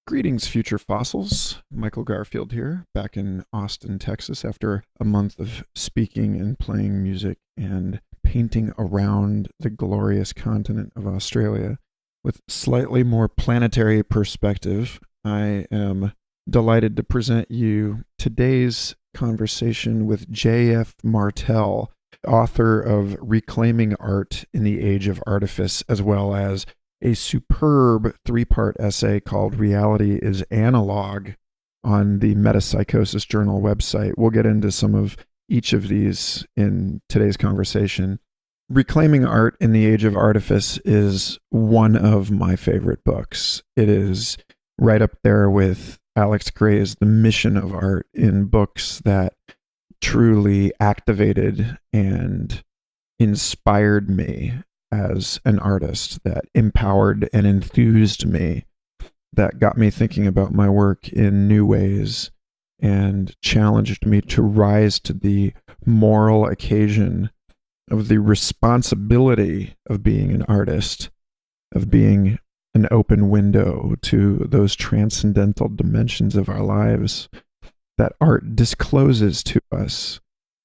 Greetings, future fossils. Michael Garfield here, back in Austin, Texas, after a month of speaking and playing music and painting around the glorious continent of Australia. With slightly more planetary perspective, I am delighted to present you today's conversation with JF Martel, author of Reclaiming Art in the Age of Artifice, as well as a superb three-part essay called Reality is Analog on the Metapsychosis Journal website. We'll get into some of each of these in today's conversation. Reclaiming Art in the Age of Artifice is one of my favorite books. It is right up there with Alex Gray's The Mission of Art in books that truly activated and inspired me as an artist, that empowered and enthused me, that got me thinking about my work in new ways and challenged me to rise to the moral occasion of the responsibility of being an artist, of being an open window to those transcendental dimensions of our lives that art discloses to us.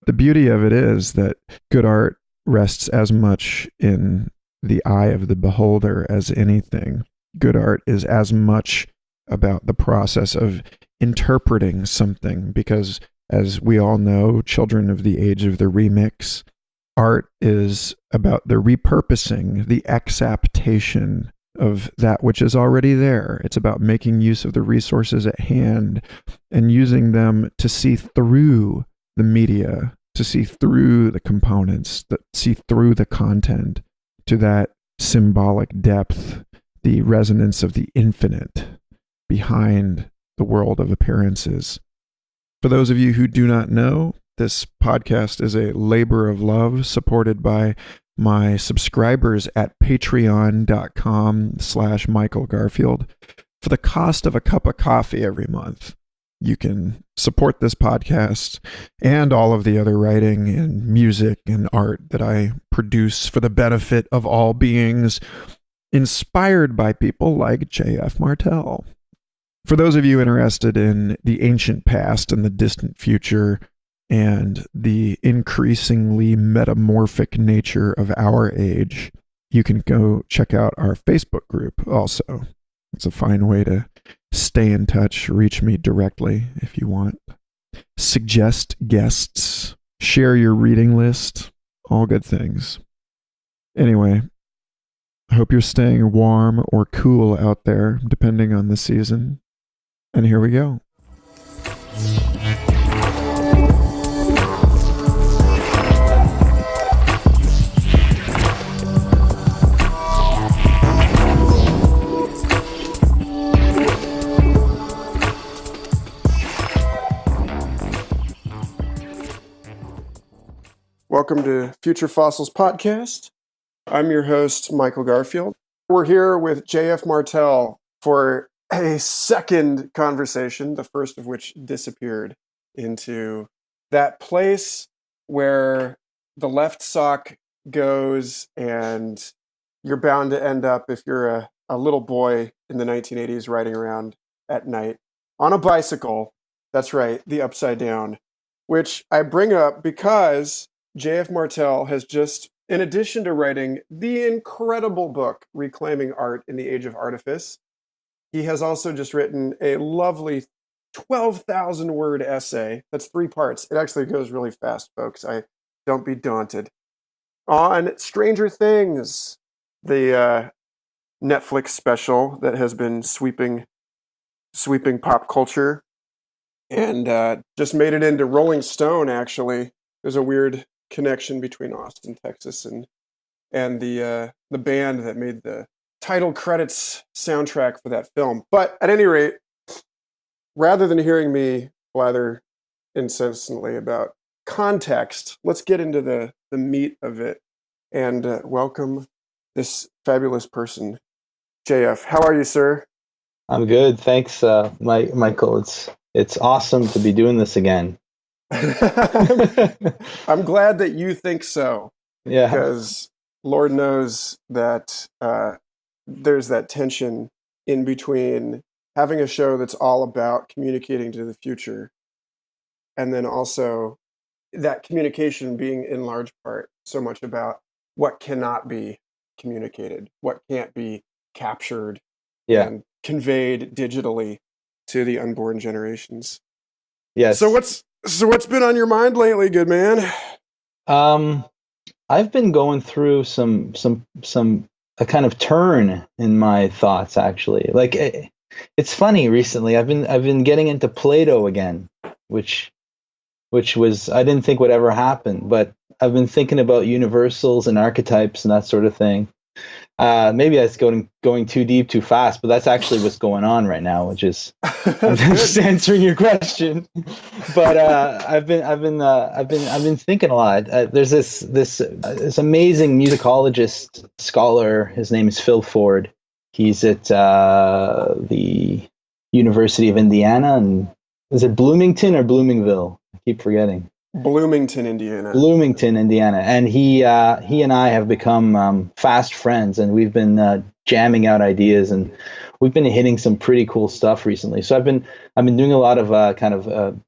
The beauty of it is that good art rests as much in the eye of the beholder as anything. Good art is as much about the process of interpreting something, because as we all know, children of the age of the remix, art is about the repurposing, the exaptation of that which is already there. It's about making use of the resources at hand and using them to see through the media, to see through the components, that see through the content to that symbolic depth, the resonance of the infinite behind the world of appearances. For those of you who do not know, this podcast is a labor of love supported by my subscribers at patreon.com/Michael Garfield. For the cost of a cup of coffee every month, you can support this podcast and all of the other writing and music and art that I produce for the benefit of all beings, inspired by people like JF Martel. For those of you interested in the ancient past and the distant future and the increasingly metamorphic nature of our age, you can go check out our Facebook group also. It's a fine way to stay in touch, reach me directly if you want. Suggest guests, share your reading list, all good things. Anyway, I hope you're staying warm or cool out there, depending on the season. And here we go. Welcome to Future Fossils Podcast. I'm your host, Michael Garfield. We're here with JF Martel for a second conversation, the first of which disappeared into that place where the left sock goes and you're bound to end up if you're a little boy in the 1980s riding around at night on a bicycle. That's right, the upside down, which I bring up because JF Martel has just, in addition to writing the incredible book, Reclaiming Art in the Age of Artifice, he has also just written a lovely 12,000-word essay. That's 3 parts. It actually goes really fast, folks. Don't be daunted. On Stranger Things, the Netflix special that has been sweeping pop culture, and just made it into Rolling Stone, actually. There's a weird connection between Austin, Texas, and the band that made the title credits soundtrack for that film. But at any rate, rather than hearing me blather incessantly about context, let's get into the meat of it and welcome this fabulous person, JF. How are you, sir? I'm good, thanks, Michael. It's awesome to be doing this again. I'm glad that you think so. Yeah. Because Lord knows that there's that tension in between having a show that's all about communicating to the future, and then also that communication being in large part so much about what cannot be communicated, what can't be captured and conveyed digitally to the unborn generations. Yes. So what's been on your mind lately, good man? I've been going through a kind of turn in my thoughts, actually. Like it's funny recently. I've been getting into Plato again, which was, I didn't think would ever happen, but I've been thinking about universals and archetypes and that sort of thing. Maybe that's going too deep too fast, but that's actually what's going on right now, which is I'm just answering your question. But I've been thinking a lot. There's this amazing musicologist scholar. His name is Phil Ford. He's at the University of Indiana, and is it Bloomington or Bloomingville? I keep forgetting. Bloomington, Indiana. And he and I have become fast friends, and we've been jamming out ideas, and we've been hitting some pretty cool stuff recently. So I've been doing a lot of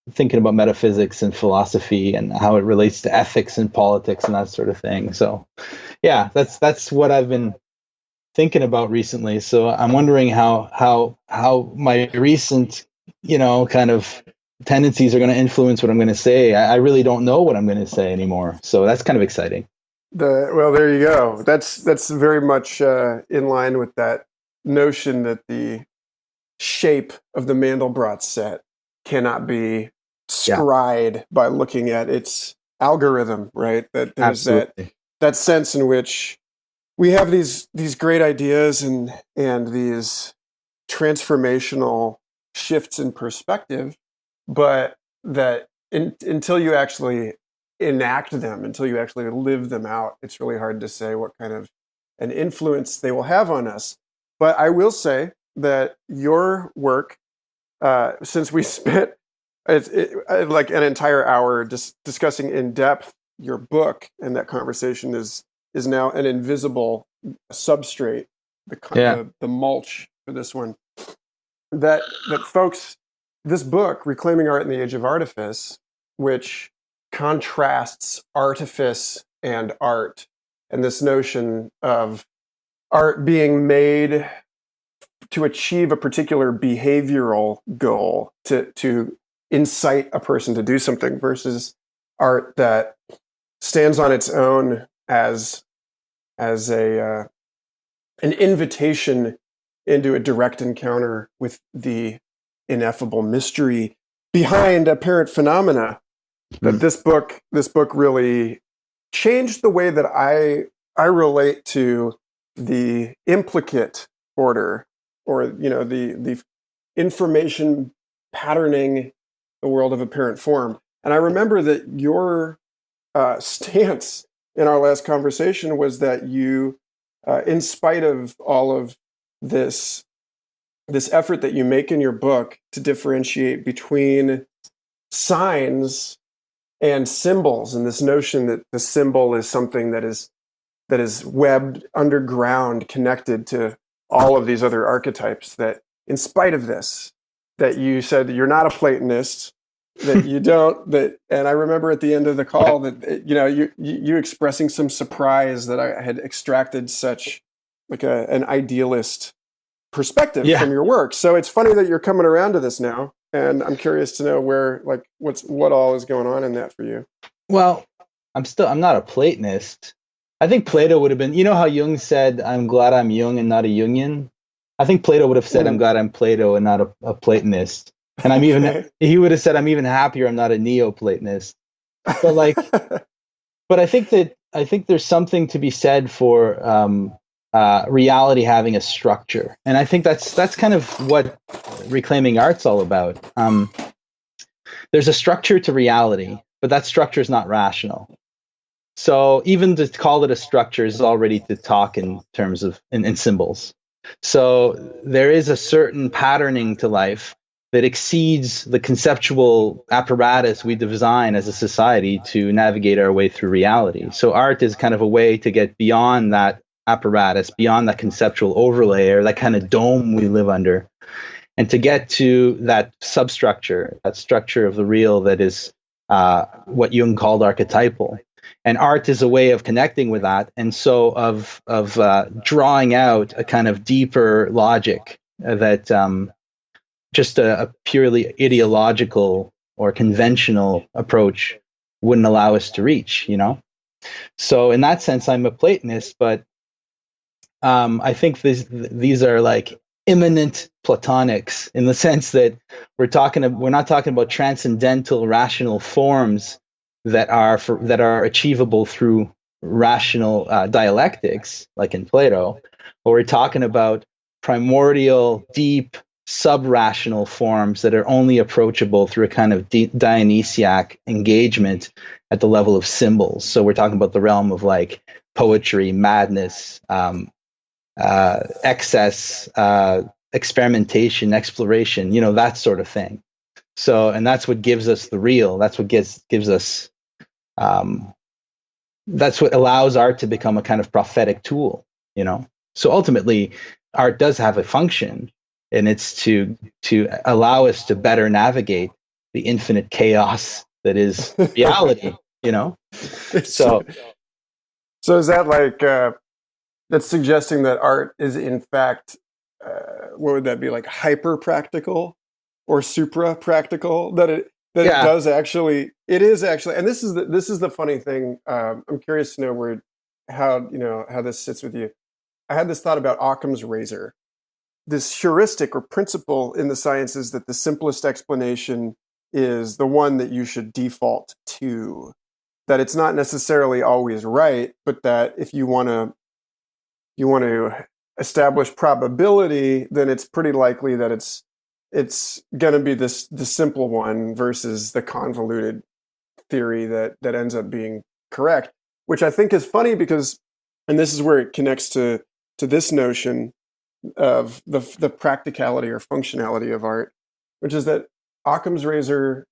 thinking about metaphysics and philosophy and how it relates to ethics and politics and that sort of thing. So yeah, that's what I've been thinking about recently. So I'm wondering how my recent kind of tendencies are going to influence what I'm going to say. I really don't know what I'm going to say anymore. So that's kind of exciting. Well, there you go. That's very much in line with that notion that the shape of the Mandelbrot set cannot be scried by looking at its algorithm, right? That there's that sense in which we have these great ideas and these transformational shifts in perspective, but that until you actually enact them, until you actually live them out, it's really hard to say what kind of an influence they will have on us. But I will say that your work, since we spent like an entire hour just discussing in depth your book, and that conversation is now an invisible substrate, the mulch for this one. That folks, this book, Reclaiming Art in the Age of Artifice, which contrasts artifice and art, and this notion of art being made to achieve a particular behavioral goal, to incite a person to do something, versus art that stands on its own as an invitation into a direct encounter with the ineffable mystery behind apparent phenomena. That this book really changed the way that I relate to the implicate order, or the information patterning the world of apparent form. And I remember that your stance in our last conversation was that you, in spite of all of this effort that you make in your book to differentiate between signs and symbols, and this notion that the symbol is something that is webbed underground, connected to all of these other archetypes, that in spite of this, that you said that you're not a Platonist, that you don't, and I remember at the end of the call that you expressing some surprise that I had extracted such like an idealist perspective from your work. So it's funny that you're coming around to this now, and I'm curious to know what all is going on in that for you. Well, I'm not a Platonist. I think Plato would have been, how Jung said, "I'm glad I'm Jung and not a Jungian." I think Plato would have said, "I'm glad I'm Plato and not a Platonist." And he would have said, "I'm even happier I'm not a Neoplatonist." But but I think there's something to be said for reality having a structure, and I think that's kind of what Reclaiming Art's all about. There's a structure to reality, but that structure is not rational. So even to call it a structure is already to talk in terms of in symbols. So there is a certain patterning to life that exceeds the conceptual apparatus we design as a society to navigate our way through reality. So art is kind of a way to get beyond that apparatus, beyond that conceptual overlay or that kind of dome we live under, And to get to that substructure, that structure of the real that is what Jung called archetypal. And art is a way of connecting with that, and so of drawing out a kind of deeper logic that just a purely ideological or conventional approach wouldn't allow us to reach, So in that sense, I'm a Platonist, but I think these are like immanent Platonics in the sense that we're not talking about transcendental rational forms that are achievable through rational dialectics, like in Plato, but we're talking about primordial, deep, sub-rational forms that are only approachable through a kind of Dionysiac engagement at the level of symbols. So we're talking about the realm of like poetry, madness, excess, experimentation, exploration, that sort of thing. So, and that's what gives us the real. That's what gives us. That's what allows art to become a kind of prophetic tool. So ultimately, art does have a function, and it's to allow us to better navigate the infinite chaos that is reality. So is that like that's suggesting that art is in fact what would that be, like hyper-practical or supra-practical, that it is actually, and this is the funny thing. I'm curious to know how this sits with you. I had this thought about Occam's razor, this heuristic or principle in the sciences that the simplest explanation is the one that you should default to, that it's not necessarily always right, but that if you want to establish probability, then it's pretty likely that it's going to be the simple one versus the convoluted theory that ends up being correct, which I think is funny because, and this is where it connects to this notion of the practicality or functionality of art, which is that Occam's razor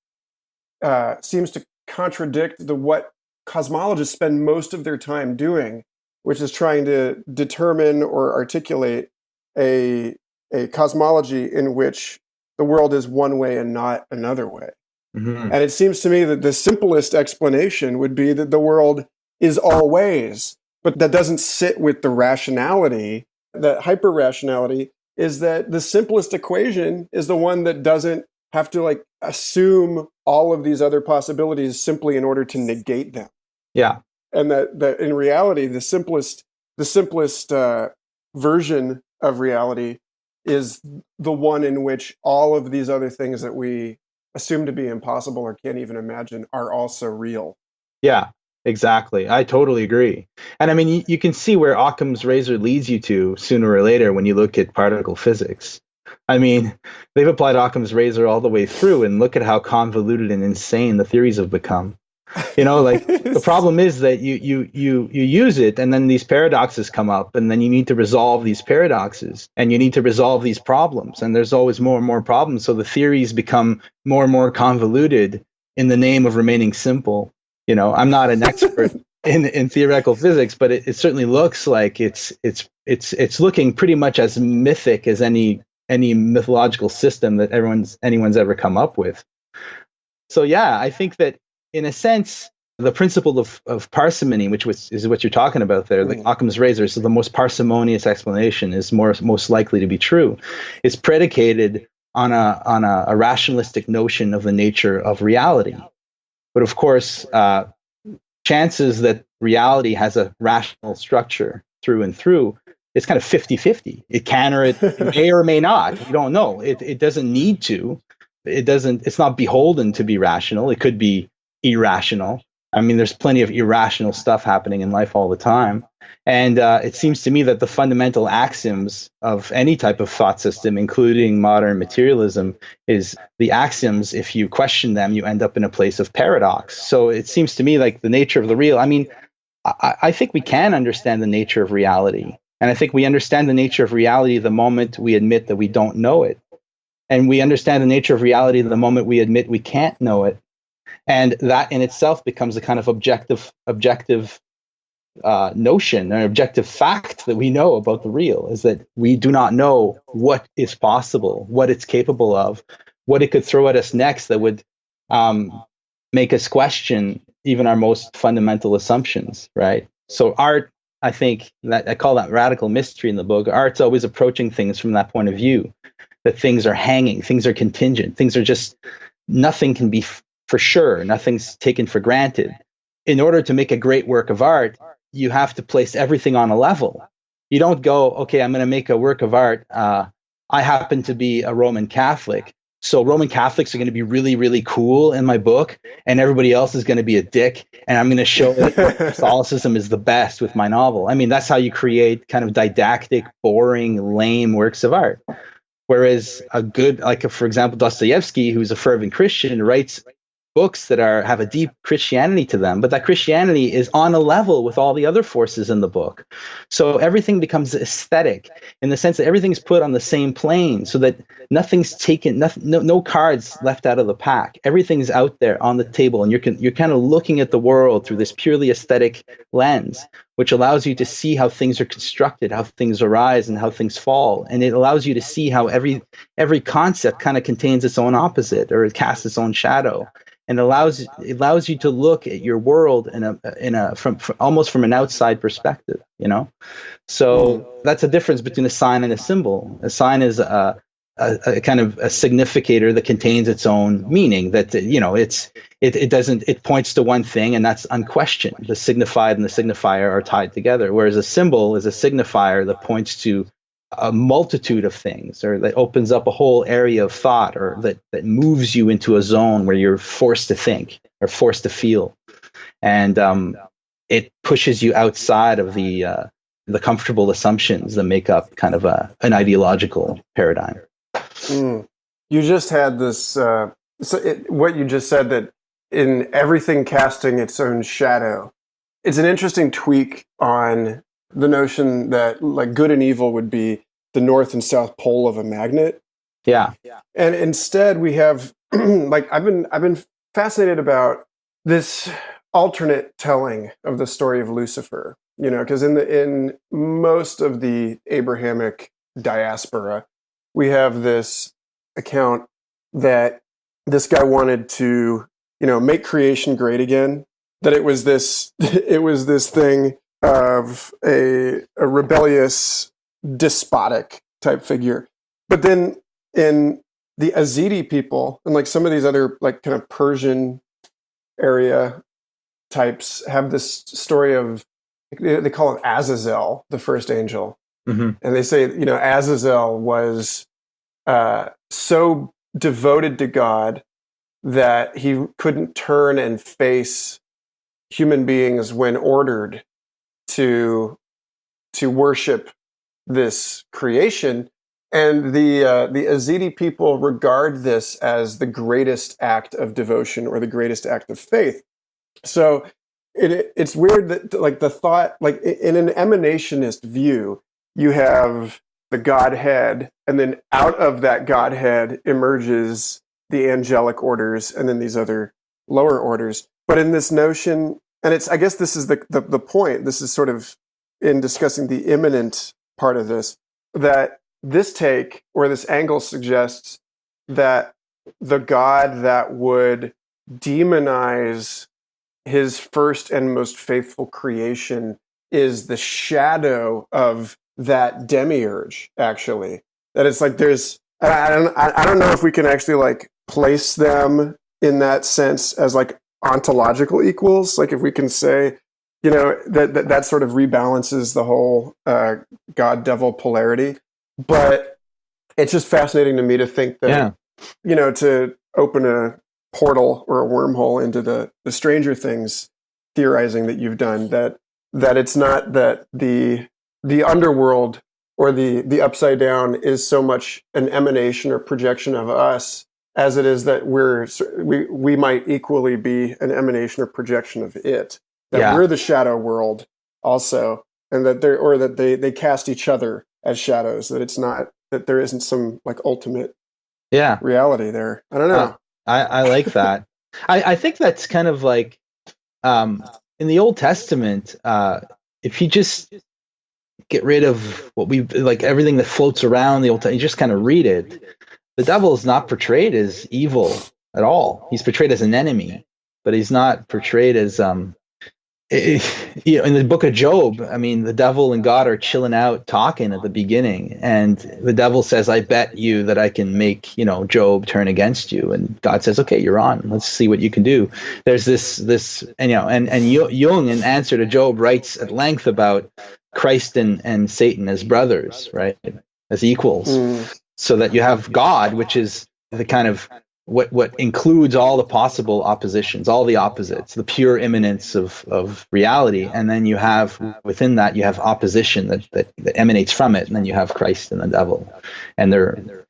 seems to contradict what cosmologists spend most of their time doing, which is trying to determine or articulate a cosmology in which the world is one way and not another way. Mm-hmm. And it seems to me that the simplest explanation would be that the world is all ways, but that doesn't sit with the rationality. That hyper-rationality is that the simplest equation is the one that doesn't have to like assume all of these other possibilities simply in order to negate them. Yeah. And that in reality, the simplest version of reality is the one in which all of these other things that we assume to be impossible or can't even imagine are also real. Yeah, exactly. I totally agree. And I mean, you can see where Occam's razor leads you to sooner or later when you look at particle physics. I mean, they've applied Occam's razor all the way through, and look at how convoluted and insane the theories have become. Like the problem is that you use it, and then these paradoxes come up, and then you need to resolve these paradoxes, and you need to resolve these problems, and there's always more and more problems. So the theories become more and more convoluted in the name of remaining simple. I'm not an expert in theoretical physics, but it certainly looks like it's looking pretty much as mythic as any mythological system that anyone's ever come up with. So yeah, I think that in a sense, the principle of parsimony, which is what you're talking about there, the Occam's razor, so the most parsimonious explanation is most likely to be true, is predicated on a rationalistic notion of the nature of reality. But of course, chances that reality has a rational structure through and through, it's kind of 50-50. It can, or it may or may not. You don't know. It doesn't need to. It's not beholden to be rational. It could be irrational. I mean, there's plenty of irrational stuff happening in life all the time. And it seems to me that the fundamental axioms of any type of thought system, including modern materialism, is the axioms, if you question them, you end up in a place of paradox. So it seems to me like the nature of the real, I mean, I think we can understand the nature of reality. And I think we understand the nature of reality the moment we admit that we don't know it. And we understand the nature of reality the moment we admit we can't know it. And that in itself becomes a kind of objective notion, an objective fact that we know about the real is that we do not know what is possible, what it's capable of, what it could throw at us next that would make us question even our most fundamental assumptions, right? So art, I think that I call that radical mystery in the book. Art's always approaching things from that point of view, that things are hanging, things are contingent, things are just, nothing can be for sure, nothing's taken for granted. In order to make a great work of art, you have to place everything on a level. You don't go, okay, I'm going to make a work of art. I happen to be a Roman Catholic, so Roman Catholics are going to be really, really cool in my book, and everybody else is going to be a dick, and I'm going to show that Catholicism is the best with my novel. I mean, that's how you create kind of didactic, boring, lame works of art. Whereas a good, like for example, Dostoevsky, who's a fervent Christian, writes books that have a deep Christianity to them, but that Christianity is on a level with all the other forces in the book. So everything becomes aesthetic in the sense that everything's put on the same plane, so that nothing's taken, no cards left out of the pack. Everything's out there on the table, and you're kind of looking at the world through this purely aesthetic lens, which allows you to see how things are constructed, how things arise, and how things fall. And it allows you to see how every concept kind of contains its own opposite, or it casts its own shadow. And it allows you to look at your world from almost from an outside perspective, you know. So that's a difference between a sign and a symbol. A sign is a kind of a significator that contains its own meaning. That, you know, it points to one thing, and that's unquestioned. The signified and the signifier are tied together. Whereas a symbol is a signifier that points to a multitude of things, or that opens up a whole area of thought, or that moves you into a zone where you're forced to think or forced to feel, and it pushes you outside of the comfortable assumptions that make up kind of an ideological paradigm. You just had this what you just said, that in everything casting its own shadow. It's an interesting tweak on the notion that like good and evil would be the north and south pole of a magnet. Yeah. And instead we have like I've been fascinated about this alternate telling of the story of Lucifer, you know, because in most of the Abrahamic diaspora, we have this account that this guy wanted to, you know, make creation great again, that it was this thing of a rebellious, despotic type figure. But then in the Yazidi people and like some of these other like kind of Persian area types have this story of, they call him Azazel, the first angel. Mm-hmm. And they say, you know, Azazel was so devoted to God that he couldn't turn and face human beings when ordered to worship this creation. And the Yazidi people regard this as the greatest act of devotion or the greatest act of faith. So it's weird that like the thought, like in an emanationist view, you have the Godhead, and then out of that Godhead emerges the angelic orders and then these other lower orders. But in this notion, and it's, I guess this is the point, this is sort of in discussing the immanent part of this, that this take or this angle suggests that the God that would demonize his first and most faithful creation is the shadow of that demiurge, actually. That it's like there's, I don't know if we can actually like place them in that sense as like ontological equals. Like if we can say, you know, that sort of rebalances the whole God-devil polarity. But it's just fascinating to me to think that, you know, to open a portal or a wormhole into the Stranger Things theorizing that you've done, that it's not that the underworld or the upside down is so much an emanation or projection of us as it is that we might equally be an emanation or projection of it. That we're the shadow world also, and that they cast each other as shadows. That it's not that there isn't some like ultimate reality there. I don't know. I like that. I think that's kind of like in the Old Testament. if you just get rid of what we like, everything that floats around the Old Testament, you just kind of read it. The devil is not portrayed as evil at all. He's portrayed as an enemy, but he's not portrayed as in the book of Job, I mean, the devil and God are chilling out talking at the beginning, and the devil says, I bet you that I can make, Job turn against you. And God says, okay, you're on. Let's see what you can do. There's this, and Jung, in answer to Job, writes at length about Christ and Satan as brothers, right? As equals. So that you have God, which is the kind of what includes all the possible oppositions, all the opposites, the pure immanence of reality, and then you have within that you have opposition that emanates from it, and then you have Christ and the devil, and they're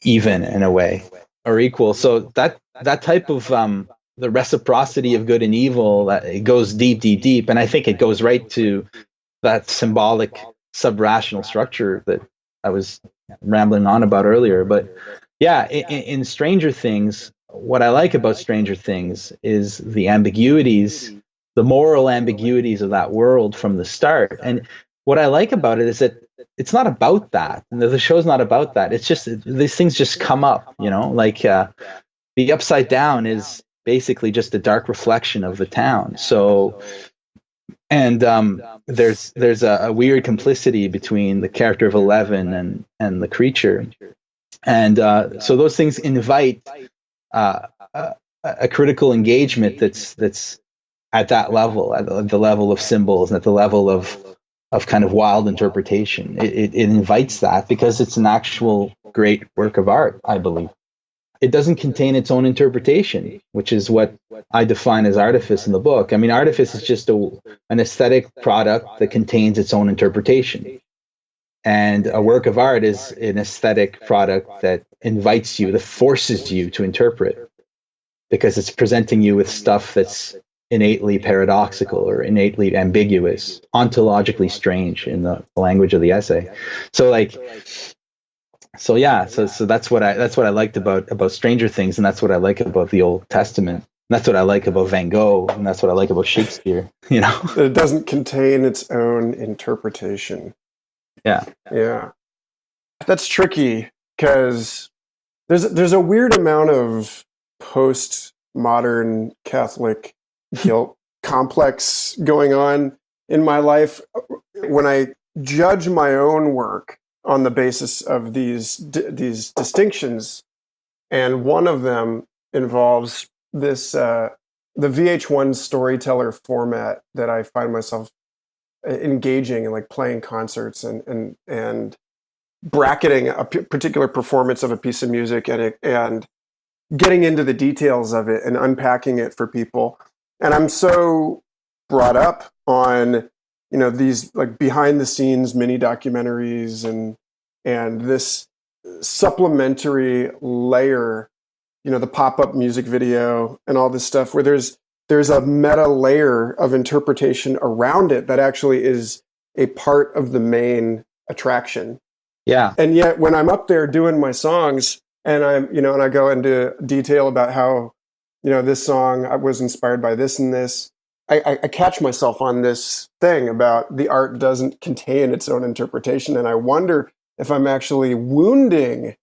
even in a way, or equal. So that type of the reciprocity of good and evil, that it goes deep, and I think it goes right to that symbolic subrational structure that I was rambling on about earlier, but. Yeah, in Stranger Things, what I like about Stranger Things is the ambiguities, the moral ambiguities of that world from the start. And what I like about it is that it's not about that. The show's not about that. It's just these things just come up, like the Upside Down is basically just a dark reflection of the town. So, and there's a weird complicity between the character of Eleven and the creature. And so those things invite a critical engagement that's at that level, at the level of symbols and at the level of kind of wild interpretation. It invites that because it's an actual great work of art, I believe. It doesn't contain its own interpretation, which is what I define as artifice in the book. I mean, artifice is just an aesthetic product that contains its own interpretation. And a work of art is an aesthetic product that invites you, that forces you to interpret, because it's presenting you with stuff that's innately paradoxical or innately ambiguous, ontologically strange in the language of the essay. So that's what I liked about Stranger Things, and that's what I like about the Old Testament. And that's what I like about Van Gogh, and that's what I like about Shakespeare. It doesn't contain its own interpretation. Yeah. That's tricky because there's a weird amount of post-modern Catholic guilt complex going on in my life when I judge my own work on the basis of these distinctions, and one of them involves this the VH1 storyteller format that I find myself engaging in, like playing concerts and bracketing a particular performance of a piece of music and getting into the details of it and unpacking it for people. And I'm so brought up on, these like behind the scenes mini documentaries and this supplementary layer, the pop-up music video and all this stuff where there's a meta layer of interpretation around it that actually is a part of the main attraction. Yeah. And yet when I'm up there doing my songs and and I go into detail about how, this song I was inspired by this and this, I catch myself on this thing about the art doesn't contain its own interpretation. And I wonder if I'm actually wounding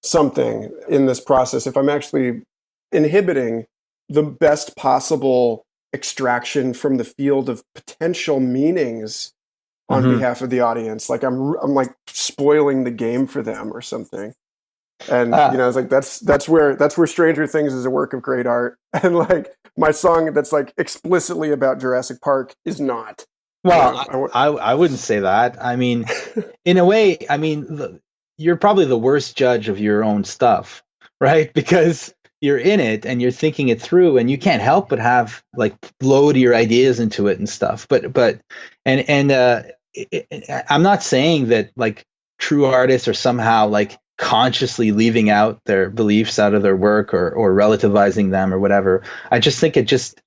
something in this process, if I'm actually inhibiting the best possible extraction from the field of potential meanings on behalf of the audience. Like I'm like spoiling the game for them or something. And it's like that's where Stranger Things is a work of great art. And like my song that's like explicitly about Jurassic Park is not. Well, I wouldn't say that. I mean, in a way, you're probably the worst judge of your own stuff, right? Because you're in it and you're thinking it through, and you can't help but have like load your ideas into it and stuff. I'm not saying that like true artists are somehow like consciously leaving out their beliefs out of their work or relativizing them or whatever. I just think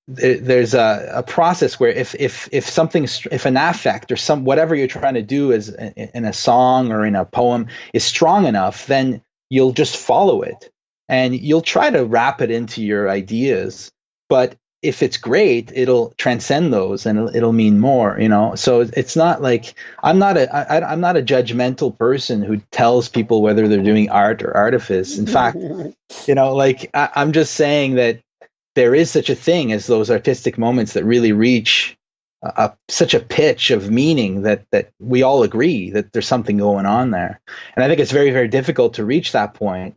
there's a process where if an affect or whatever you're trying to do is in a song or in a poem is strong enough, then you'll just follow it. And you'll try to wrap it into your ideas, but if it's great, it'll transcend those and it'll mean more, you know? So it's not like I'm not a judgmental person who tells people whether they're doing art or artifice. In fact, you know, like I'm just saying that there is such a thing as those artistic moments that really reach such a pitch of meaning that we all agree that there's something going on there. And I think it's very, very difficult to reach that point.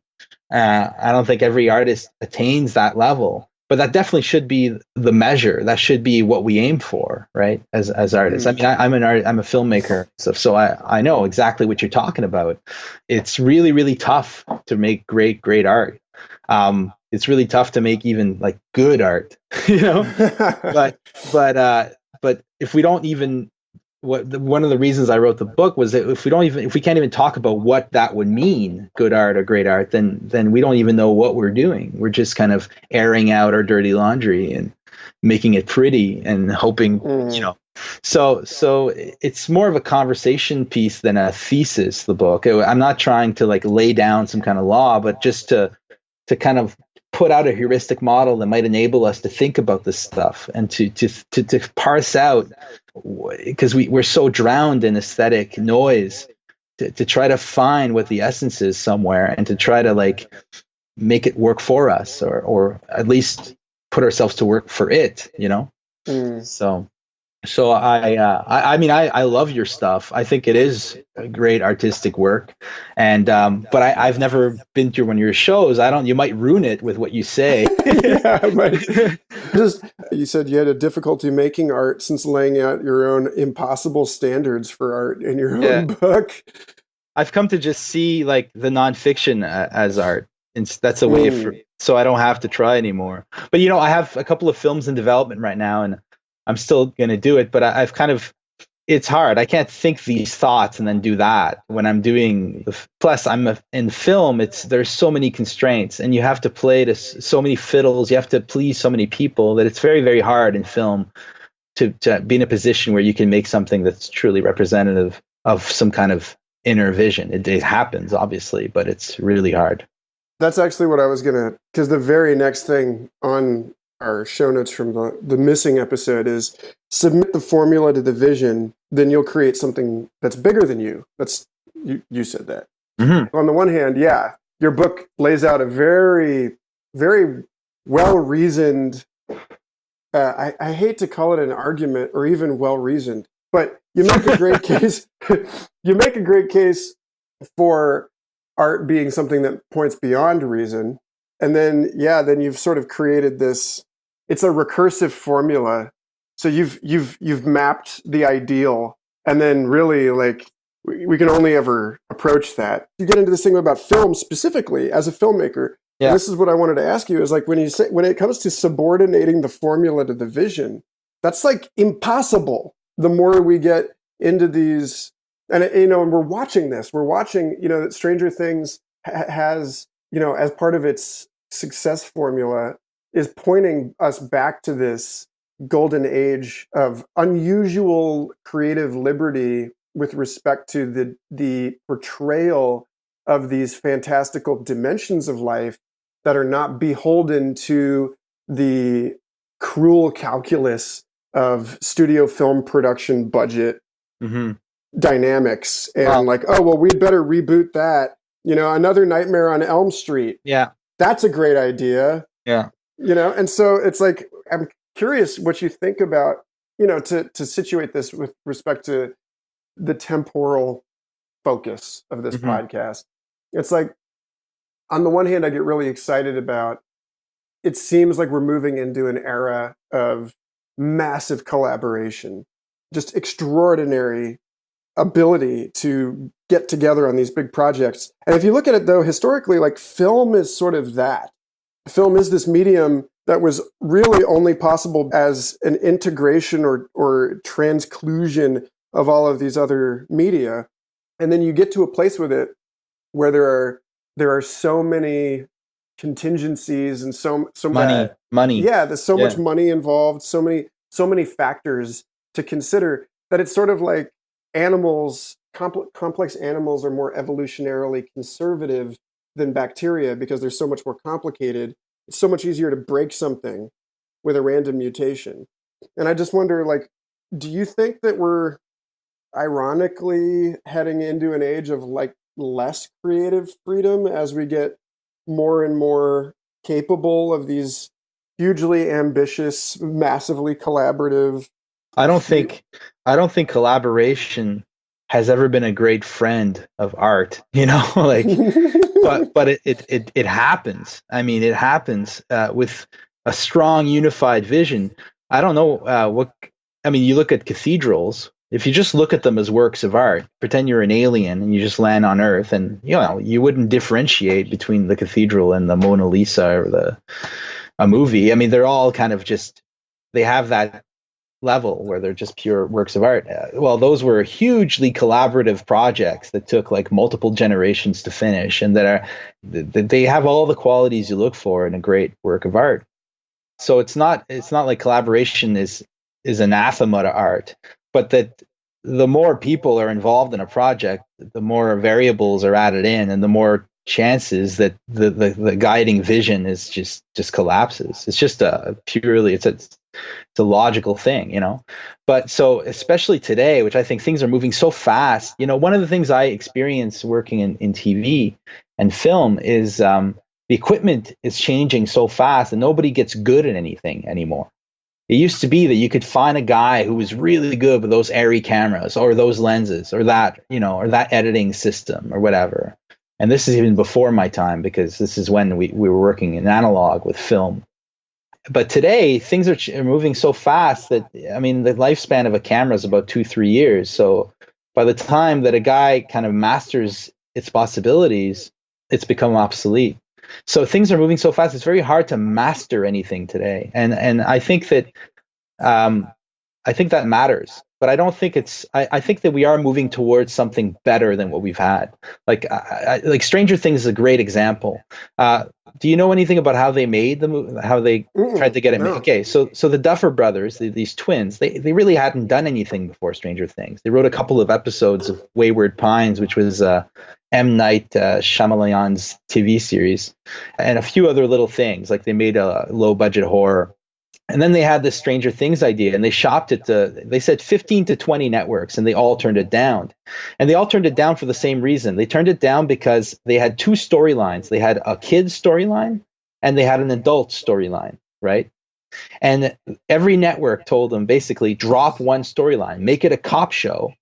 I don't think every artist attains that level, but that definitely should be the measure. That should be what we aim for, right? As artists. I mean, I'm a filmmaker, so I know exactly what you're talking about. It's really, really tough to make great art. It's really tough to make even like good art, you know. But if we don't even, one of the reasons I wrote the book was that if we can't even talk about what that would mean, good art or great art, then we don't even know what we're doing. We're just kind of airing out our dirty laundry and making it pretty and hoping, you know. So it's more of a conversation piece than a thesis, the book. I'm not trying to like lay down some kind of law, but just to kind of put out a heuristic model that might enable us to think about this stuff and to parse out, because we're so drowned in aesthetic noise, to try to find what the essence is somewhere and to try to like make it work for us, or at least put ourselves to work for it, you know. So I mean, I love your stuff. I think it is a great artistic work, and but I've never been to one of your shows. You might ruin it with what you say. Yeah, you said you had a difficulty making art since laying out your own impossible standards for art in your own book. I've come to just see like the nonfiction as art, and that's a way so I don't have to try anymore. But you know, I have a couple of films in development right now, and I'm still going to do it, but I've kind of, it's hard. I can't think these thoughts and then do that when I'm doing, plus in film, there's so many constraints and you have to play to so many fiddles. You have to please so many people that it's very, very hard in film to be in a position where you can make something that's truly representative of some kind of inner vision. It happens, obviously, but it's really hard. That's actually what I was because the very next thing on our show notes from the missing episode is submit the formula to the vision, then you'll create something that's bigger than you. You said that. Mm-hmm. On the one hand, yeah, your book lays out a very, very well-reasoned, I hate to call it an argument or even well-reasoned, but you make a great case. You make a great case for art being something that points beyond reason. And then you've sort of created this, it's a recursive formula. So you've mapped the ideal, and then really like we can only ever approach that. You get into this thing about film specifically as a filmmaker. Yeah. And this is what I wanted to ask you is like when it comes to subordinating the formula to the vision, that's like impossible. The more we get into these, and and we're watching that Stranger Things has, as part of its success formula, is pointing us back to this golden age of unusual creative liberty with respect to the portrayal of these fantastical dimensions of life that are not beholden to the cruel calculus of studio film production budget dynamics and we'd better reboot that. Another Nightmare on Elm Street. Yeah. That's a great idea. Yeah. And so it's like, I'm curious what you think about, to situate this with respect to the temporal focus of this podcast. It's like, on the one hand, I get really excited about, it seems like we're moving into an era of massive collaboration, just extraordinary ability to get together on these big projects. And if you look at it though, historically, like film is sort of that. Film is this medium that was really only possible as an integration or transclusion of all of these other media. And then you get to a place with it where there are so many contingencies and so money. Yeah, there's so much money involved, so many factors to consider that it's sort of like animals, complex animals are more evolutionarily conservative than bacteria because they're so much more complicated. It's so much easier to break something with a random mutation. And I just wonder, like, do you think that we're ironically heading into an age of like less creative freedom as we get more and more capable of these hugely ambitious, massively collaborative? I don't think collaboration has ever been a great friend of art, like, but it happens. I mean, it happens with a strong unified vision. I don't know you look at cathedrals. If you just look at them as works of art, pretend you're an alien and you just land on Earth, and you wouldn't differentiate between the cathedral and the Mona Lisa or a movie. I mean, they're all kind of just, they have that level where they're just pure works of art. Well, those were hugely collaborative projects that took like multiple generations to finish, and they have all the qualities you look for in a great work of art. So it's not like collaboration is anathema to art, but that the more people are involved in a project, the more variables are added in, and the more chances that the guiding vision is just collapses. It's just it's a logical thing, But so especially today, which I think things are moving so fast, one of the things I experience working in TV and film is the equipment is changing so fast and nobody gets good at anything anymore. It used to be that you could find a guy who was really good with those Arri cameras or those lenses or that, or that editing system or whatever. And this is even before my time, because this is when we were working in analog with film. But today things are moving so fast that, I mean, the lifespan of a camera is about 2-3 years. So by the time that a guy kind of masters its possibilities, it's become obsolete. So things are moving so fast. It's very hard to master anything today, and I think that matters. But I don't think I think that we are moving towards something better than what we've had. Like Stranger Things is a great example. Do you know anything about how they made the movie? How they tried to get it made? Okay, so the Duffer Brothers, these twins, they really hadn't done anything before Stranger Things. They wrote a couple of episodes of Wayward Pines, which was M. Night Shyamalan's TV series, and a few other little things. Like they made a low-budget horror. And then they had this Stranger Things idea, and they shopped it to, they said 15 to 20 networks, and they all turned it down. And they all turned it down for the same reason. They turned it down because they had two storylines. They had a kid's storyline, and they had an adult storyline, right? And every network told them basically, drop one storyline, make it a cop show,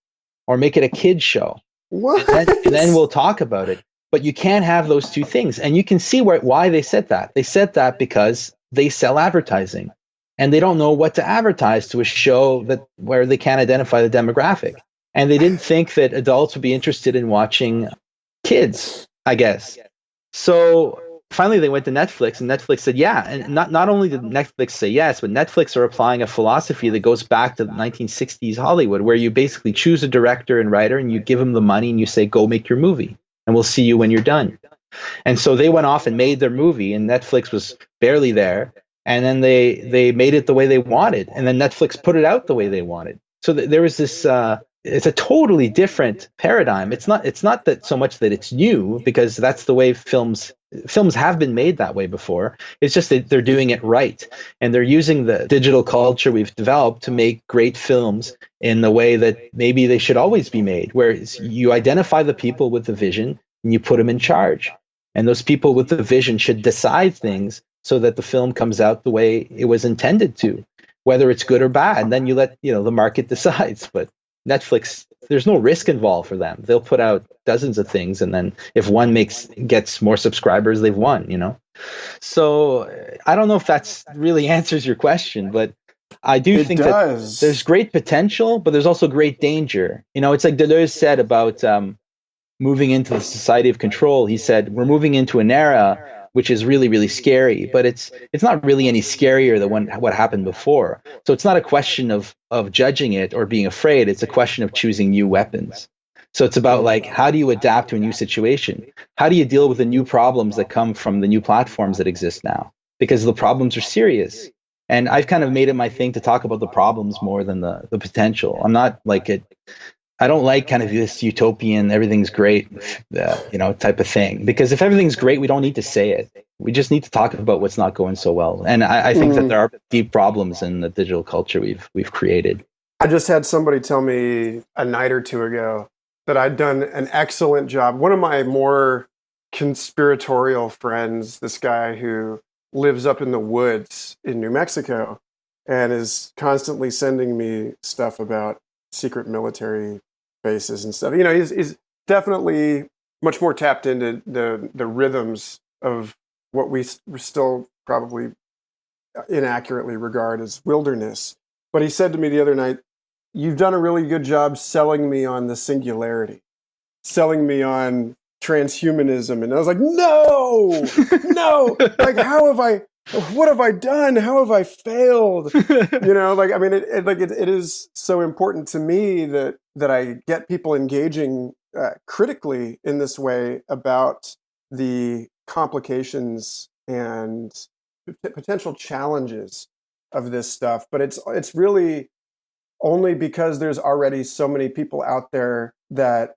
or make it a kid's show. What? And then we'll talk about it. But you can't have those two things. And you can see why they said that. They said that because they sell advertising. And they don't know what to advertise to a show where they can't identify the demographic. And they didn't think that adults would be interested in watching kids, I guess. So finally they went to Netflix, and Netflix said, yeah. And not only did Netflix say yes, but Netflix are applying a philosophy that goes back to the 1960s Hollywood, where you basically choose a director and writer, and you give them the money, and you say, go make your movie, and we'll see you when you're done. And so they went off and made their movie, and Netflix was barely there. And then they made it the way they wanted, and then Netflix put it out the way they wanted. So there was this. It's a totally different paradigm. It's not that so much that it's new, because that's the way films have been made that way before. It's just that they're doing it right, and they're using the digital culture we've developed to make great films in the way that maybe they should always be made, where you identify the people with the vision and you put them in charge, and those people with the vision should decide things so that the film comes out the way it was intended to, whether it's good or bad. And then you let the market decides. But Netflix, there's no risk involved for them. They'll put out dozens of things, and then if one gets more subscribers, they've won. So I don't know if that's really answers your question, but I do think that there's great potential, but there's also great danger. It's like Deleuze said about moving into the society of control. He said we're moving into an era which is really, really scary, but it's not really any scarier than what happened before. So it's not a question of judging it or being afraid. It's a question of choosing new weapons. So it's about like, how do you adapt to a new situation? How do you deal with the new problems that come from the new platforms that exist now? Because the problems are serious. And I've kind of made it my thing to talk about the problems more than the potential. I'm not like it. I don't like kind of this utopian, everything's great, type of thing. Because if everything's great, we don't need to say it. We just need to talk about what's not going so well. And I think that there are deep problems in the digital culture we've created. I just had somebody tell me a night or two ago that I'd done an excellent job. One of my more conspiratorial friends, this guy who lives up in the woods in New Mexico and is constantly sending me stuff about secret military bases and stuff. He's definitely much more tapped into the rhythms of what we still probably inaccurately regard as wilderness. But he said to me the other night, "You've done a really good job selling me on the singularity, selling me on transhumanism." And I was like, no, what have I done? How have I failed? It is so important to me that I get people engaging critically in this way about the complications and potential challenges of this stuff. But it's really only because there's already so many people out there that,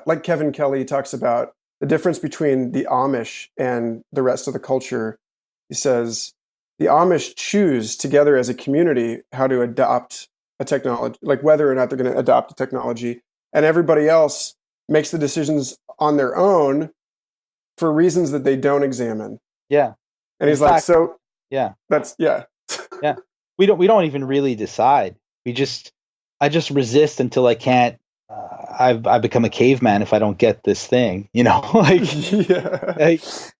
like Kevin Kelly talks about, the difference between the Amish and the rest of the culture. He says the Amish choose together as a community how to adopt a technology, like whether or not they're going to adopt a technology, and everybody else makes the decisions on their own for reasons that they don't examine. Yeah. And he's like, so yeah, that's, yeah. Yeah. We don't even really decide. I just resist until I can't. I've become a caveman if I don't get this thing,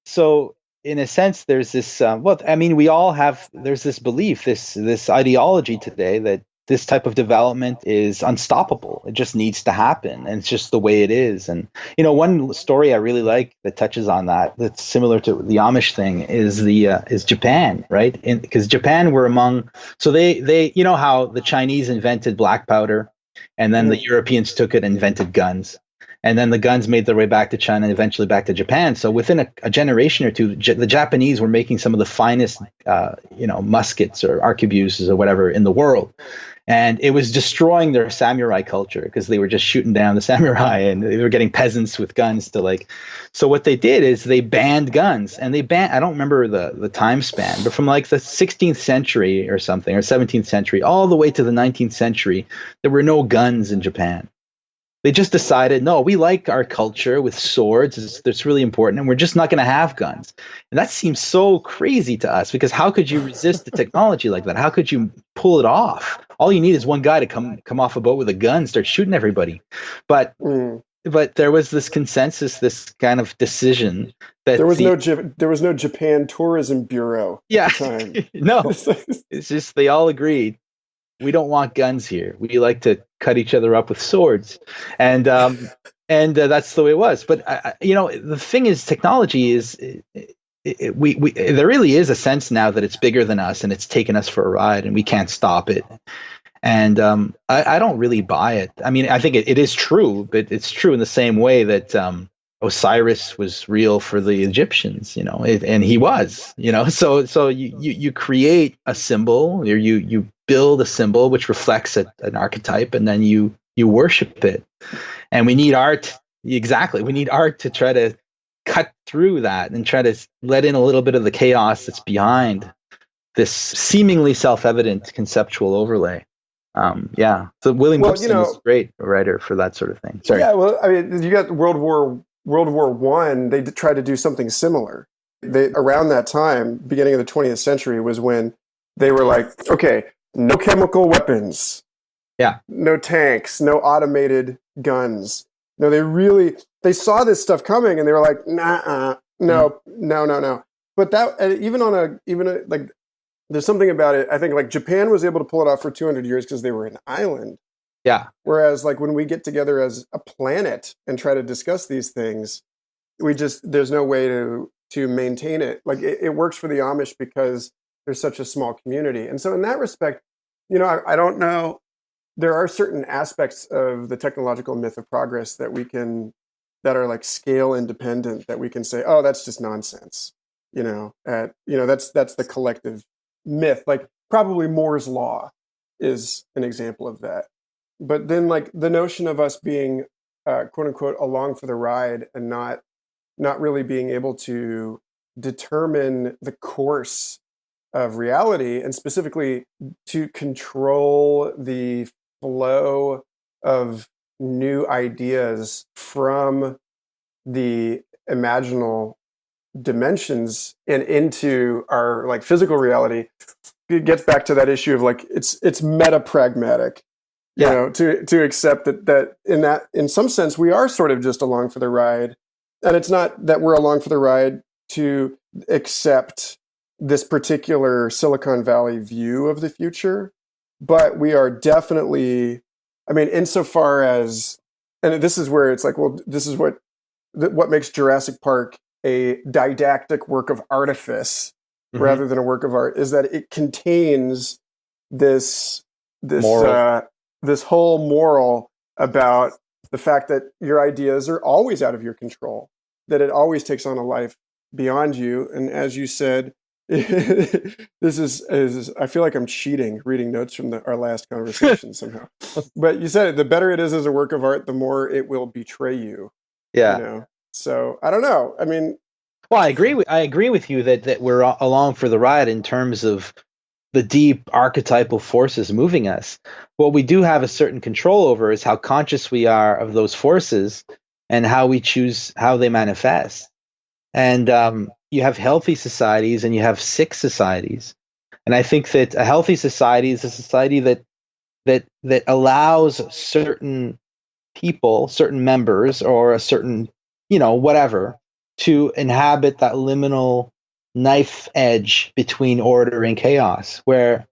So in a sense, there's this. We all have. There's this belief, this ideology today that this type of development is unstoppable. It just needs to happen, and it's just the way it is. And one story I really like that touches on that's similar to the Amish thing is Japan, right? Because Japan were among, so they how the Chinese invented black powder, and then the Europeans took it and invented guns. And then the guns made their way back to China and eventually back to Japan. So within a generation or two, the Japanese were making some of the finest, muskets or arquebuses or whatever in the world. And it was destroying their samurai culture because they were just shooting down the samurai and they were getting peasants with guns to So what they did is they banned guns, and I don't remember the time span, but from like the 16th century or something, or 17th century, all the way to the 19th century, there were no guns in Japan. They just decided, no, we like our culture with swords. It's really important. And we're just not going to have guns. And that seems so crazy to us, because how could you resist the technology like that? How could you pull it off? All you need is one guy to come off a boat with a gun and start shooting everybody. But there was this consensus, this kind of decision that there was no Japan Tourism Bureau at the time. No, it's just they all agreed. We don't want guns here. We like to cut each other up with swords, and that's the way it was. But the thing is, technology is there really is a sense now that it's bigger than us and it's taken us for a ride and we can't stop it. And I don't really buy it. I mean, I think it is true, but it's true in the same way that Osiris was real for the Egyptians, and he was, So you create a symbol, or you build a symbol which reflects an archetype, and then you worship it. And we need art. Exactly, we need art to try to cut through that and try to let in a little bit of the chaos that's behind this seemingly self-evident conceptual overlay. So William Gibson is a great writer for that sort of thing. Sorry. Yeah, well, I mean, you got World War I. They tried to do something similar. Around that time, beginning of the 20th century, was when they were like, okay, no chemical weapons, no tanks, no automated guns. No, they saw this stuff coming, and they were like, no. But that there's something about it. I think like Japan was able to pull it off for 200 years because they were an island. Yeah. Whereas like when we get together as a planet and try to discuss these things, there's no way to maintain it. Like it works for the Amish because there's such a small community. And so in that respect, I don't know. There are certain aspects of the technological myth of progress that that are like scale independent, that we can say, oh, that's just nonsense. That's the collective myth. Like probably Moore's law is an example of that. But then like the notion of us being quote unquote along for the ride and not really being able to determine the course of reality, and specifically to control the flow of new ideas from the imaginal dimensions and into our like physical reality. It gets back to that issue of like it's meta pragmatic, you know, to accept that in some sense we are sort of just along for the ride, and it's not that we're along for the ride to accept this particular Silicon Valley view of the future, but we are definitely, I mean, insofar as, and this is where it's like, well, this is what makes Jurassic Park a didactic work of artifice rather than a work of art, is that it contains this whole moral about the fact that your ideas are always out of your control, that it always takes on a life beyond you. And as you said, this is I feel like I'm cheating reading notes from our last conversation somehow. But you said the better it is as a work of art, the more it will betray you. Yeah. You know? So I don't know. I mean, well, I agree with you that we're along for the ride in terms of the deep archetypal forces moving us. What we do have a certain control over is how conscious we are of those forces and how we choose how they manifest. And you have healthy societies and you have sick societies. And I think that a healthy society is a society that allows certain people, certain members, or a certain, whatever, to inhabit that liminal knife edge between order and chaos, where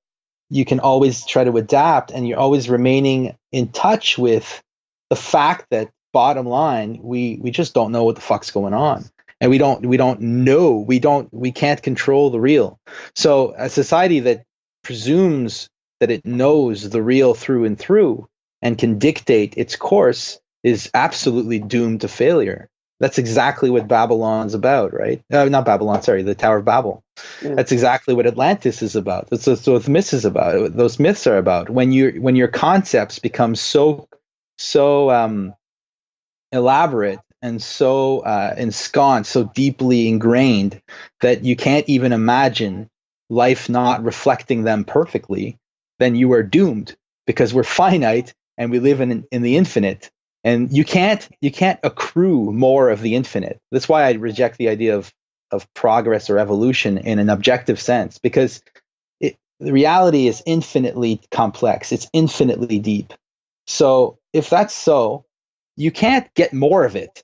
you can always try to adapt and you're always remaining in touch with the fact that, bottom line, we just don't know what the fuck's going on. And we can't control the real. So a society that presumes that it knows the real through and through and can dictate its course is absolutely doomed to failure. That's exactly what Babylon's about, right? Not Babylon, sorry, the Tower of Babel. Yeah. That's exactly what Atlantis is about. That's what those myths is about. Those myths are about. When your concepts become so elaborate and so ensconced, so deeply ingrained that you can't even imagine life not reflecting them perfectly, then you are doomed, because we're finite and we live in the infinite. And you can't accrue more of the infinite. That's why I reject the idea of progress or evolution in an objective sense, because the reality is infinitely complex. It's infinitely deep. So if that's so, you can't get more of it.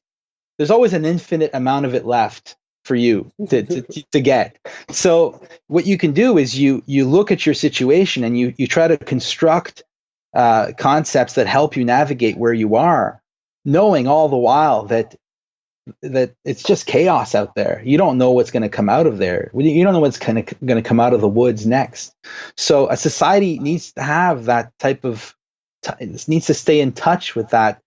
There's always an infinite amount of it left for you to get. So what you can do is you look at your situation and you try to construct concepts that help you navigate where you are, knowing all the while that it's just chaos out there. You don't know what's going to come out of there. You don't know what's going to come out of the woods next. So a society needs to have that type of needs to stay in touch with that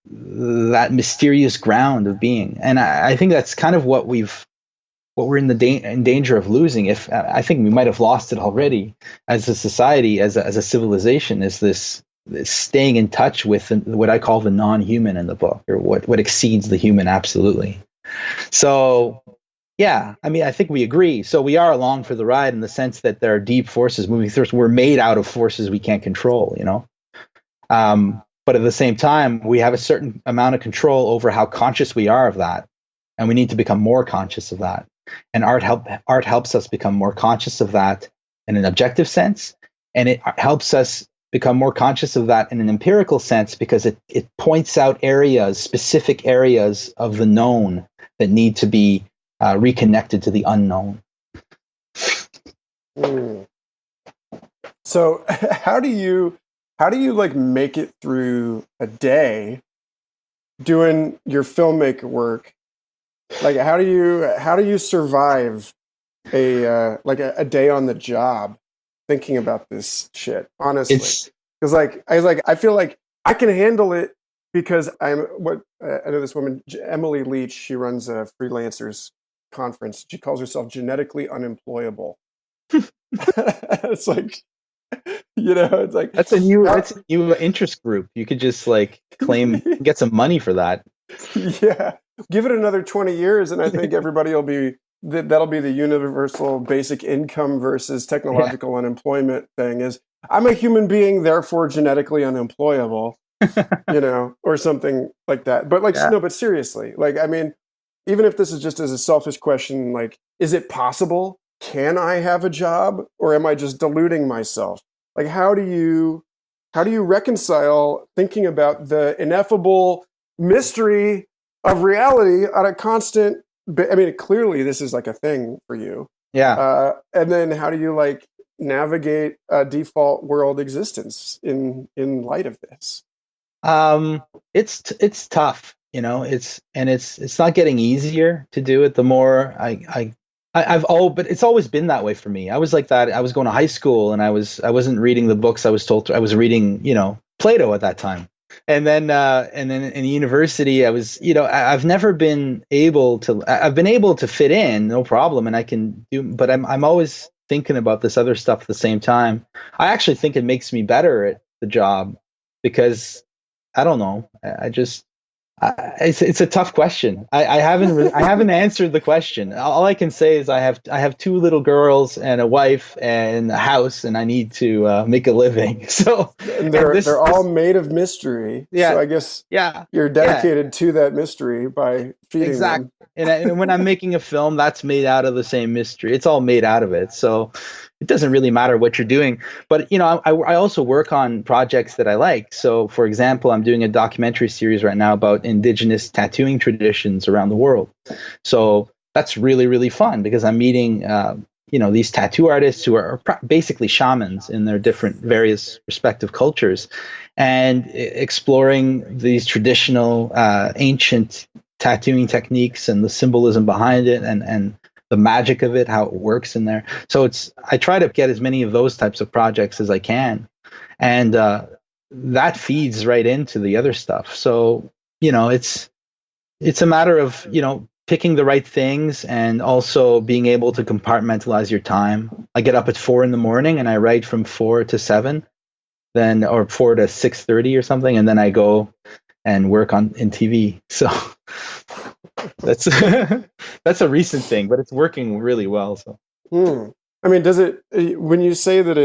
mysterious ground of being. And I think that's kind of what we're in danger of losing. If I think we might have lost it already as a society, as a civilization, is this staying in touch with what I call the non-human in the book, or what exceeds the human absolutely. So yeah, I mean, I think we agree. So we are along for the ride in the sense that there are deep forces moving through us. We're made out of forces we can't control, but at the same time, we have a certain amount of control over how conscious we are of that, and we need to become more conscious of that. And art helps us become more conscious of that in an objective sense, and it helps us become more conscious of that in an empirical sense, because it points out specific areas of the known that need to be reconnected to the unknown. So how do you like make it through a day doing your filmmaker work? Like how do you survive a day on the job thinking about this shit, honestly? Because I feel like I can handle it because I know this woman, Emily Leach. She runs a freelancers conference. She calls herself genetically unemployable. It's like, It's like That's a new interest group. You could just like get some money for that. Yeah, give it another 20 years, and I think everybody will be that'll be the universal basic income versus technological unemployment thing. Is I'm a human being, therefore genetically unemployable, or something like that. But like, no, but seriously, like, I mean, even if this is just as a selfish question, like, is it possible? Can I have a job, or am I just deluding myself? Like, how do you reconcile thinking about the ineffable mystery of reality on a constant? I mean, clearly this is like a thing for you. Yeah. And then how do you like navigate a default world existence in light of this? It's tough, it's not getting easier to do it. The more but it's always been that way for me. I was like that. I was going to high school and I wasn't reading the books I was told to. I was reading, Plato at that time. And then in university, I was, I've never been able to. I've been able to fit in, no problem, and I can do. But I'm always thinking about this other stuff at the same time. I actually think it makes me better at the job because I don't know. It's a tough question. I haven't answered the question. All I can say is I have two little girls and a wife and a house, and I need to make a living. So they're all made of mystery. Yeah. So I guess you're dedicated to that mystery by feeding them. And when I'm making a film, that's made out of the same mystery. It's all made out of it. So it doesn't really matter what you're doing. But, I also work on projects that I like. So, for example, I'm doing a documentary series right now about indigenous tattooing traditions around the world. So that's really, really fun because I'm meeting, these tattoo artists who are basically shamans in their different various respective cultures and exploring these traditional ancient tattooing techniques and the symbolism behind it and the magic of it, how it works in there. So I try to get as many of those types of projects as I can. And that feeds right into the other stuff. So, it's a matter of, picking the right things and also being able to compartmentalize your time. I get up at 4 a.m. and I write from 4 to 7, or 4 to 6:30 or something. And then I go and work in TV. So that's that's a recent thing, but it's working really well. So, I mean, does it? When you say that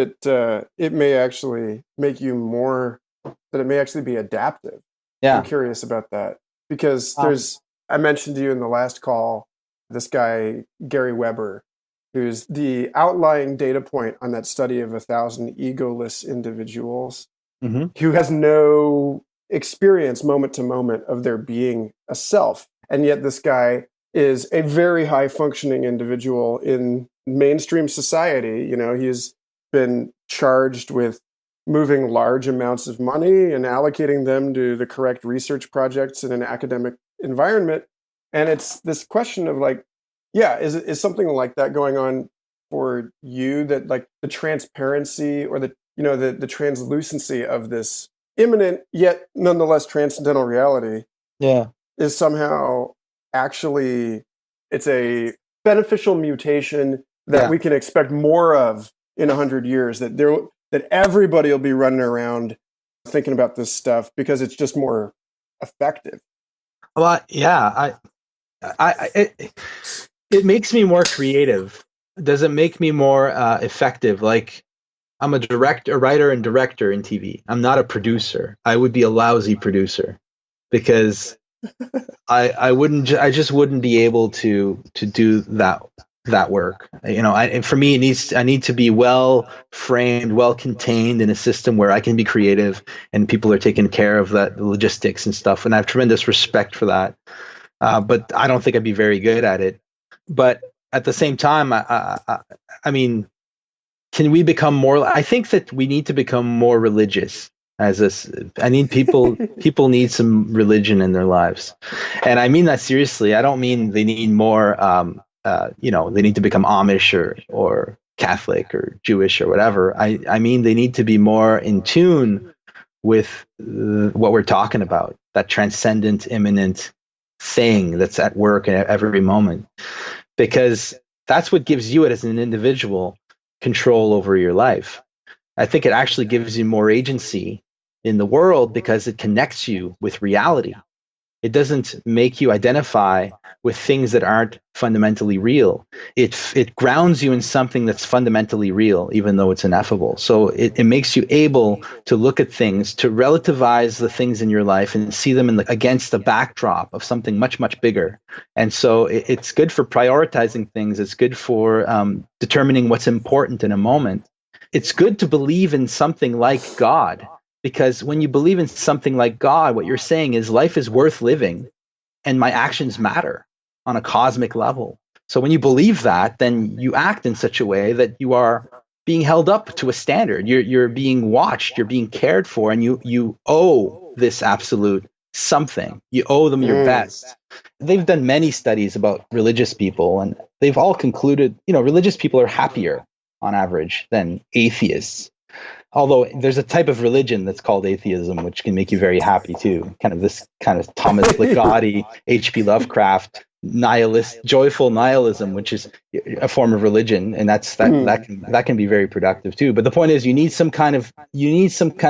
it may actually make you more, that it may actually be adaptive? Yeah, I'm curious about that because I mentioned to you in the last call this guy Gary Weber, who's the outlying data point on that study of 1,000 egoless individuals who has no experience moment to moment of there being a self. And yet this guy is a very high functioning individual in mainstream society. He's been charged with moving large amounts of money and allocating them to the correct research projects in an academic environment. And it's this question of like, is something like that going on for you, that like the transparency or the translucency of this imminent yet nonetheless transcendental reality is somehow actually, it's a beneficial mutation that we can expect more of in 100 years, that everybody will be running around thinking about this stuff because it's just more effective. Well, it makes me more creative. Does it make me more effective? Like, I'm a writer and director in TV. I'm not a producer. I would be a lousy producer because I just wouldn't be able to do that work. For me, I need to be well framed, well contained in a system where I can be creative and people are taking care of the logistics and stuff. And I have tremendous respect for that. But I don't think I'd be very good at it. But at the same time, I mean, can we become more? I think that we need to become more religious. I need people need some religion in their lives, and I mean that seriously. I don't mean they need more. They need to become Amish or Catholic or Jewish or whatever. I mean they need to be more in tune with what we're talking about, that transcendent, immanent thing that's at work at every moment, because that's what gives you, as an individual, control over your life. I think it actually gives you more agency in the world because it connects you with reality. It doesn't make you identify with things that aren't fundamentally real. It grounds you in something that's fundamentally real, even though it's ineffable. So it makes you able to look at things, to relativize the things in your life and see them against the backdrop of something much, much bigger. And so it's good for prioritizing things. It's good for determining what's important in a moment. It's good to believe in something like God. Because when you believe in something like God, what you're saying is life is worth living and my actions matter on a cosmic level. So when you believe that, then you act in such a way that you are being held up to a standard. You're being watched, you're being cared for, and you owe this absolute something. You owe them your best. They've done many studies about religious people, and they've all concluded, religious people are happier on average than atheists. Although there's a type of religion that's called atheism, which can make you very happy too. Kind of this kind of Thomas Ligotti, H.P. Lovecraft, joyful nihilism, which is a form of religion, and that can be very productive too. But the point is, you need some kind of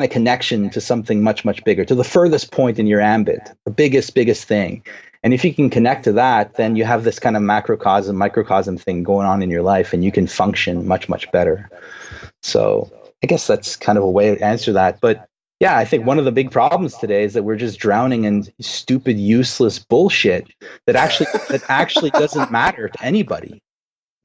connection to something much, much bigger, to the furthest point in your ambit, the biggest thing. And if you can connect to that, then you have this kind of macrocosm, microcosm thing going on in your life, and you can function much, much better. So I guess that's kind of a way to answer that. But yeah, I think one of the big problems today is that we're just drowning in stupid, useless bullshit that actually doesn't matter to anybody.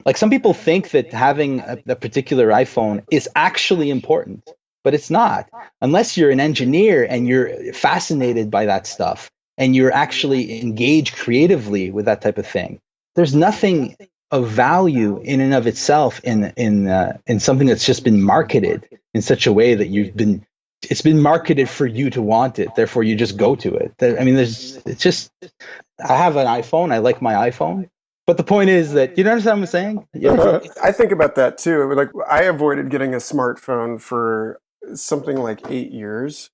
Like, some people think that having a particular iPhone is actually important, but it's not. Unless you're an engineer and you're fascinated by that stuff and you're actually engaged creatively with that type of thing, there's nothing of value in and of itself in something that's just been marketed in such a way that it's been marketed for you to want it. Therefore, you just go to it. I mean, I have an iPhone. I like my iPhone. But the point is that, you understand what I'm saying? Yeah. I think about that too. Like, I avoided getting a smartphone for something like 8 years.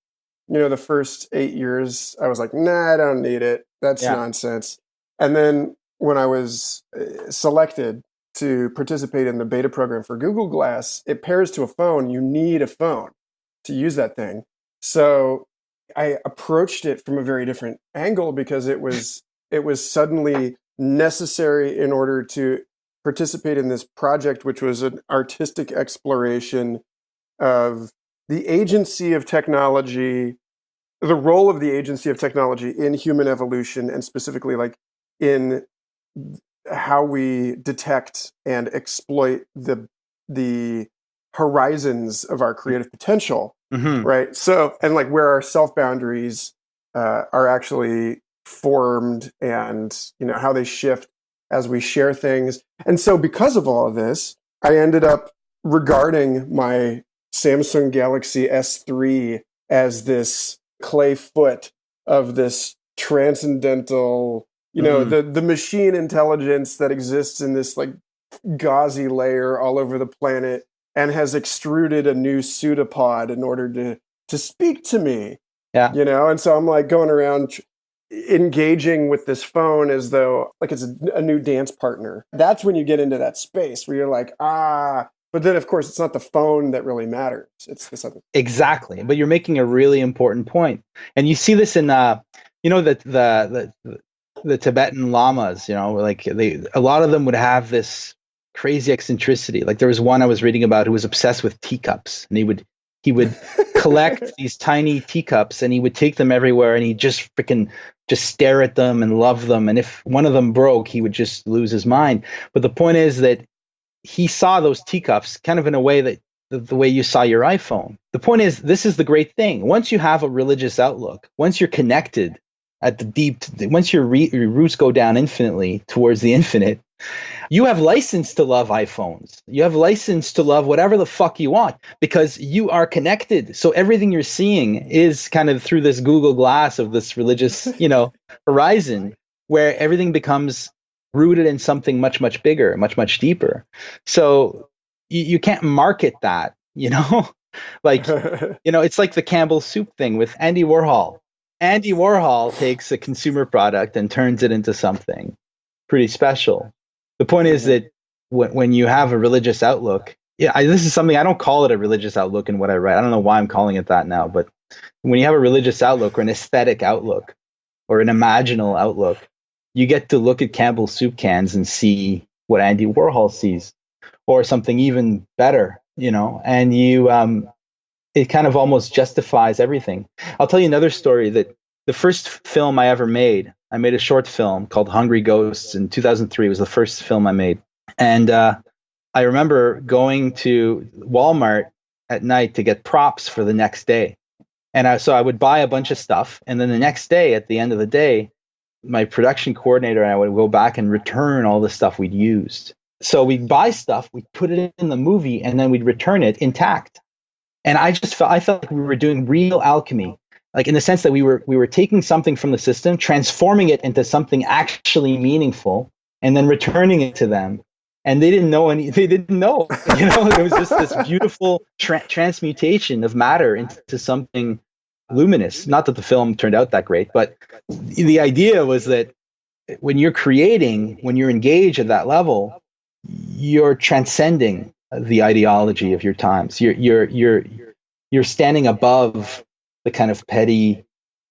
The first 8 years, I was like, nah, I don't need it. That's nonsense. And then when I was selected to participate in the beta program for Google Glass, it pairs to a phone. You need a phone to use that thing. So I approached it from a very different angle because it was suddenly necessary in order to participate in this project, which was an artistic exploration of the agency of technology, the role of the agency of technology in human evolution, and specifically like in how we detect and exploit the horizons of our creative potential, right? So, and like where our self boundaries are actually formed, and how they shift as we share things. And so, because of all of this, I ended up regarding my Samsung Galaxy S3 as this clay foot of this transcendental, the machine intelligence that exists in this like gauzy layer all over the planet and has extruded a new pseudopod in order to speak to me. Yeah. And so I'm like going around engaging with this phone as though like it's a new dance partner. That's when you get into that space where you're like, but then of course it's not the phone that really matters. It's this other. Exactly. But you're making a really important point. And you see this in the Tibetan lamas, like a lot of them would have this crazy eccentricity. Like, there was one I was reading about who was obsessed with teacups, and he would collect these tiny teacups, and he would take them everywhere, and he just stare at them and love them. And if one of them broke, he would just lose his mind. But the point is that he saw those teacups kind of in a way that the way you saw your iPhone. The point is, this is the great thing. Once you have a religious outlook, once you're connected once your roots go down infinitely towards the infinite, you have license to love iPhones. You have license to love whatever the fuck you want because you are connected. So everything you're seeing is kind of through this Google Glass of this religious, horizon, where everything becomes rooted in something much, much bigger, much, much deeper. So you can't market that, like, it's like the Campbell soup thing with Andy Warhol. Andy Warhol takes a consumer product and turns it into something pretty special. The point is that when you have a religious outlook, yeah, this is something I don't call it a religious outlook in what I write. I don't know why I'm calling it that now, but when you have a religious outlook or an aesthetic outlook or an imaginal outlook, you get to look at Campbell's soup cans and see what Andy Warhol sees, or something even better, and it kind of almost justifies everything. I'll tell you another story that the first film I ever made, I made a short film called Hungry Ghosts in 2003. It was the first film I made. And I remember going to Walmart at night to get props for the next day. And so I would buy a bunch of stuff. And then the next day, at the end of the day, my production coordinator and I would go back and return all the stuff we'd used. So we'd buy stuff, we'd put it in the movie, and then we'd return it intact. And I felt like we were doing real alchemy, like in the sense that we were taking something from the system, transforming it into something actually meaningful, and then returning it to them. And they didn't know they didn't know, it was just this beautiful transmutation of matter into something luminous. Not that the film turned out that great, but the idea was that when you're creating, when you're engaged at that level, you're transcending the ideology of your times. You're standing above the kind of petty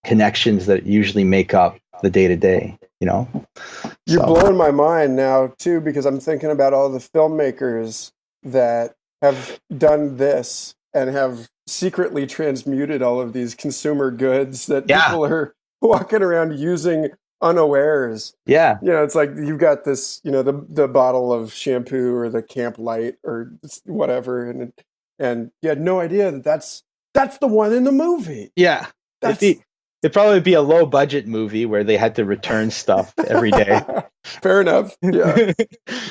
connections that usually make up the day to day. You're blowing my mind now too, because I'm thinking about all the filmmakers that have done this and have secretly transmuted all of these consumer goods that people are walking around using unawares. Yeah. It's like you've got this, the bottle of shampoo or the Camp Light or whatever, and you had no idea that's the one in the movie. Yeah. It'd probably be a low budget movie where they had to return stuff every day. Fair enough. Yeah.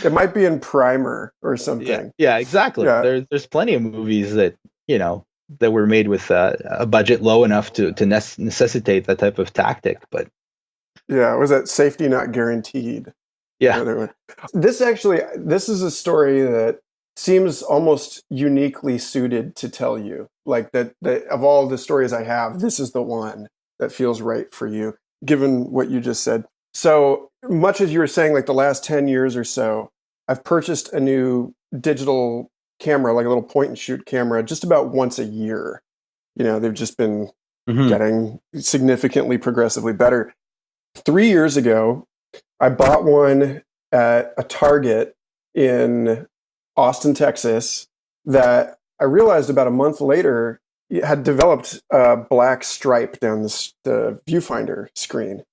It might be in Primer or something. Yeah, exactly. Yeah. There's plenty of movies that, that were made with a budget low enough to necessitate that type of tactic. But yeah, was that Safety Not Guaranteed? Yeah. This is a story that seems almost uniquely suited to tell you. Like that of all the stories I have, this is the one that feels right for you, given what you just said. So much as you were saying, like the last 10 years or so, I've purchased a new digital camera, like a little point and shoot camera, just about once a year. They've just been getting significantly progressively better. 3 years ago, I bought one at a Target in Austin, Texas, that I realized about a month later had developed a black stripe down the viewfinder screen. And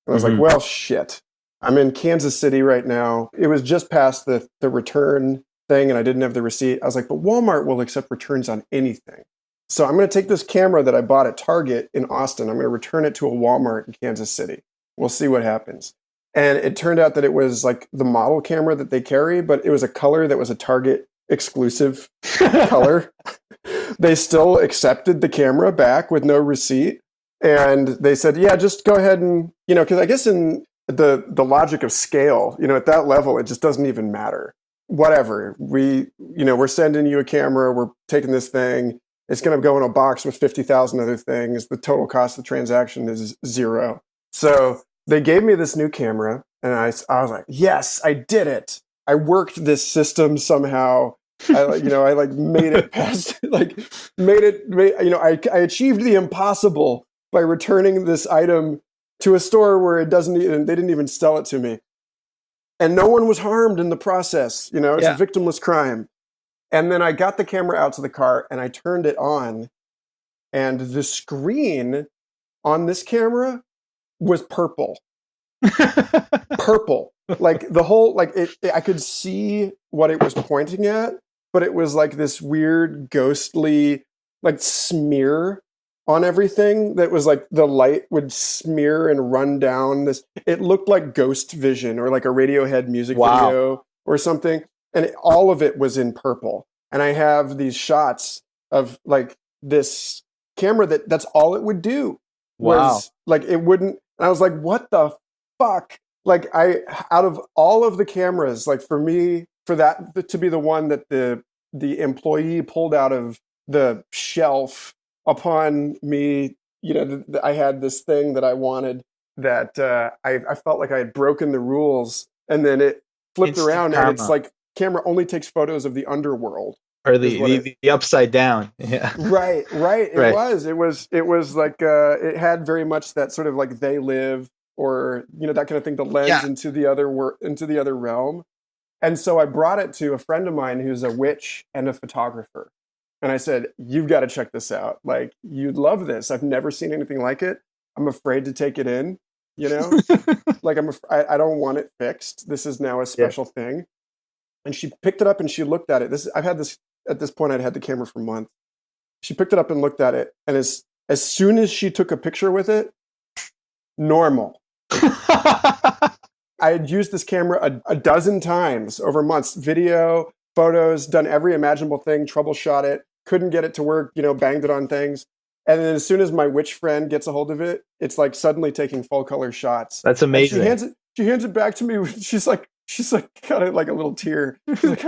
I was like, well, shit. I'm in Kansas City right now. It was just past the return thing, and I didn't have the receipt. I was like, but Walmart will accept returns on anything. So I'm going to take this camera that I bought at Target in Austin. I'm going to return it to a Walmart in Kansas City. We'll see what happens. And it turned out that it was like the model camera that they carry, but it was a color that was a Target exclusive color. They still accepted the camera back with no receipt. And they said, yeah, just go ahead and, because I guess in the logic of scale, at that level, it just doesn't even matter. Whatever. We're sending you a camera. We're taking this thing. It's going to go in a box with 50,000 other things. The total cost of the transaction is $0. So they gave me this new camera, and I was like, yes, I did it. I worked this system somehow. I made it past, I achieved the impossible by returning this item to a store where they didn't even sell it to me. And no one was harmed in the process. It's a victimless crime. And then I got the camera out to the car and I turned it on, and the screen on this camera was purple. Purple. Like the whole, I could see what it was pointing at, but it was like this weird ghostly smear on everything that was like the light would smear and run down this. It looked like Ghost Vision or like a Radiohead music video or something. And all of it was in purple. And I have these shots of like this camera that's all it would do. Was it wouldn't. And I was like, what the fuck? Out of all of the cameras, for me, for that to be the one that the employee pulled out of the shelf upon me, I had this thing that I wanted that I felt like I had broken the rules, and then it flipped around and it's like camera only takes photos of the underworld. Or the upside down. Yeah. Right. It was like it had very much that sort of like They Live, or that kind of thing, the lens into the other realm. And so I brought it to a friend of mine who's a witch and a photographer. And I said, "You've got to check this out. Like, you'd love this. I've never seen anything like it. I'm afraid to take it in, like I don't want it fixed. This is now a special thing." And she picked it up and she looked at it. At this point, I'd had the camera for months. She picked it up and looked at it. And as soon as she took a picture with it, normal. I had used this camera a dozen times over months, video, photos, done every imaginable thing, troubleshot it, couldn't get it to work, banged it on things. And then as soon as my witch friend gets a hold of it, it's like suddenly taking full color shots. That's amazing. She hands it back to me. She's like got it like a little tear. She's like,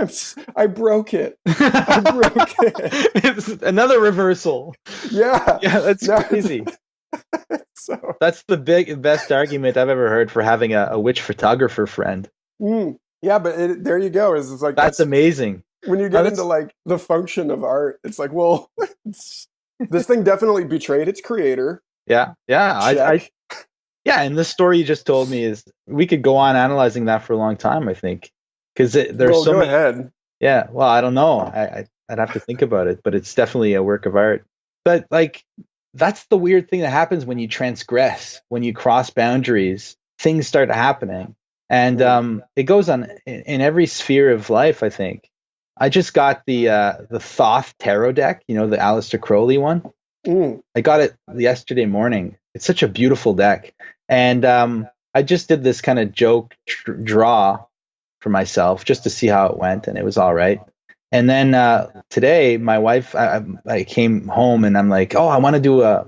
I broke it. It's another reversal. Yeah. Yeah, that's crazy. So that's the best argument I've ever heard for having a witch photographer friend. Yeah, but there you go. It's like that's amazing. When you get into like the function of art, it's like, well, this thing definitely betrayed its creator. Yeah. Yeah, and this story you just told me we could go on analyzing that for a long time, I think, because there's so many. Ahead. Yeah, well, I don't know. I'd have to think about it, but it's definitely a work of art. But like, that's the weird thing that happens when you transgress, when you cross boundaries. Things start happening, and it goes on in every sphere of life, I think. I just got the Thoth Tarot deck, the Aleister Crowley one. I got it yesterday morning. It's such a beautiful deck. And I just did this kind of joke draw for myself just to see how it went, and it was all right. And then today, my wife, I came home and I'm like, "Oh, I want to do a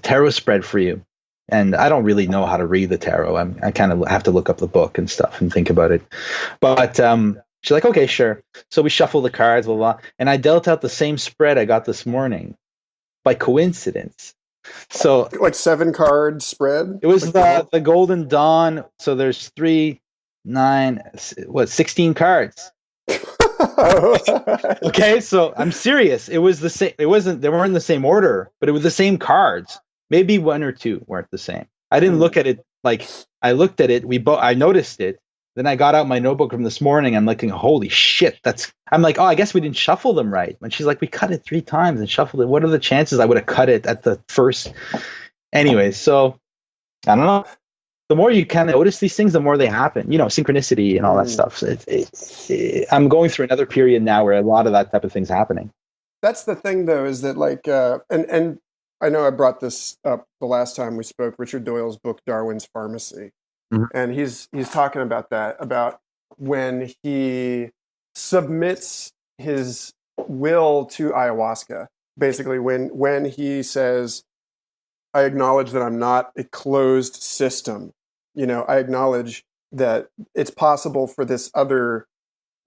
tarot spread for you." And I don't really know how to read the tarot. I kind of have to look up the book and stuff and think about it. But she's like, "Okay, sure." So we shuffle the cards, blah, blah, and I dealt out the same spread I got this morning by coincidence. So like 7-card spread. It was like the Golden Dawn. So there's 3, 9, 16 cards. Okay, so I'm serious. It was the same. They weren't in the same order, but it was the same cards. Maybe 1 or 2 weren't the same. I didn't look at it like I looked at it. I noticed it. Then I got out my notebook from this morning. I'm like, holy shit, I'm like, oh, I guess we didn't shuffle them right. And she's like, we cut it 3 times and shuffled it. What are the chances I would have cut it at the first? Anyways, so I don't know. The more you kind of notice these things, the more they happen. Synchronicity and all that stuff. I'm going through another period now where a lot of that type of thing's happening. That's the thing, though, is that like, and I know I brought this up the last time we spoke, Richard Doyle's book, Darwin's Pharmacy. Mm-hmm. And he's talking about that, about when he submits his will to ayahuasca. Basically, when he says, I acknowledge that I'm not a closed system. I acknowledge that it's possible for this other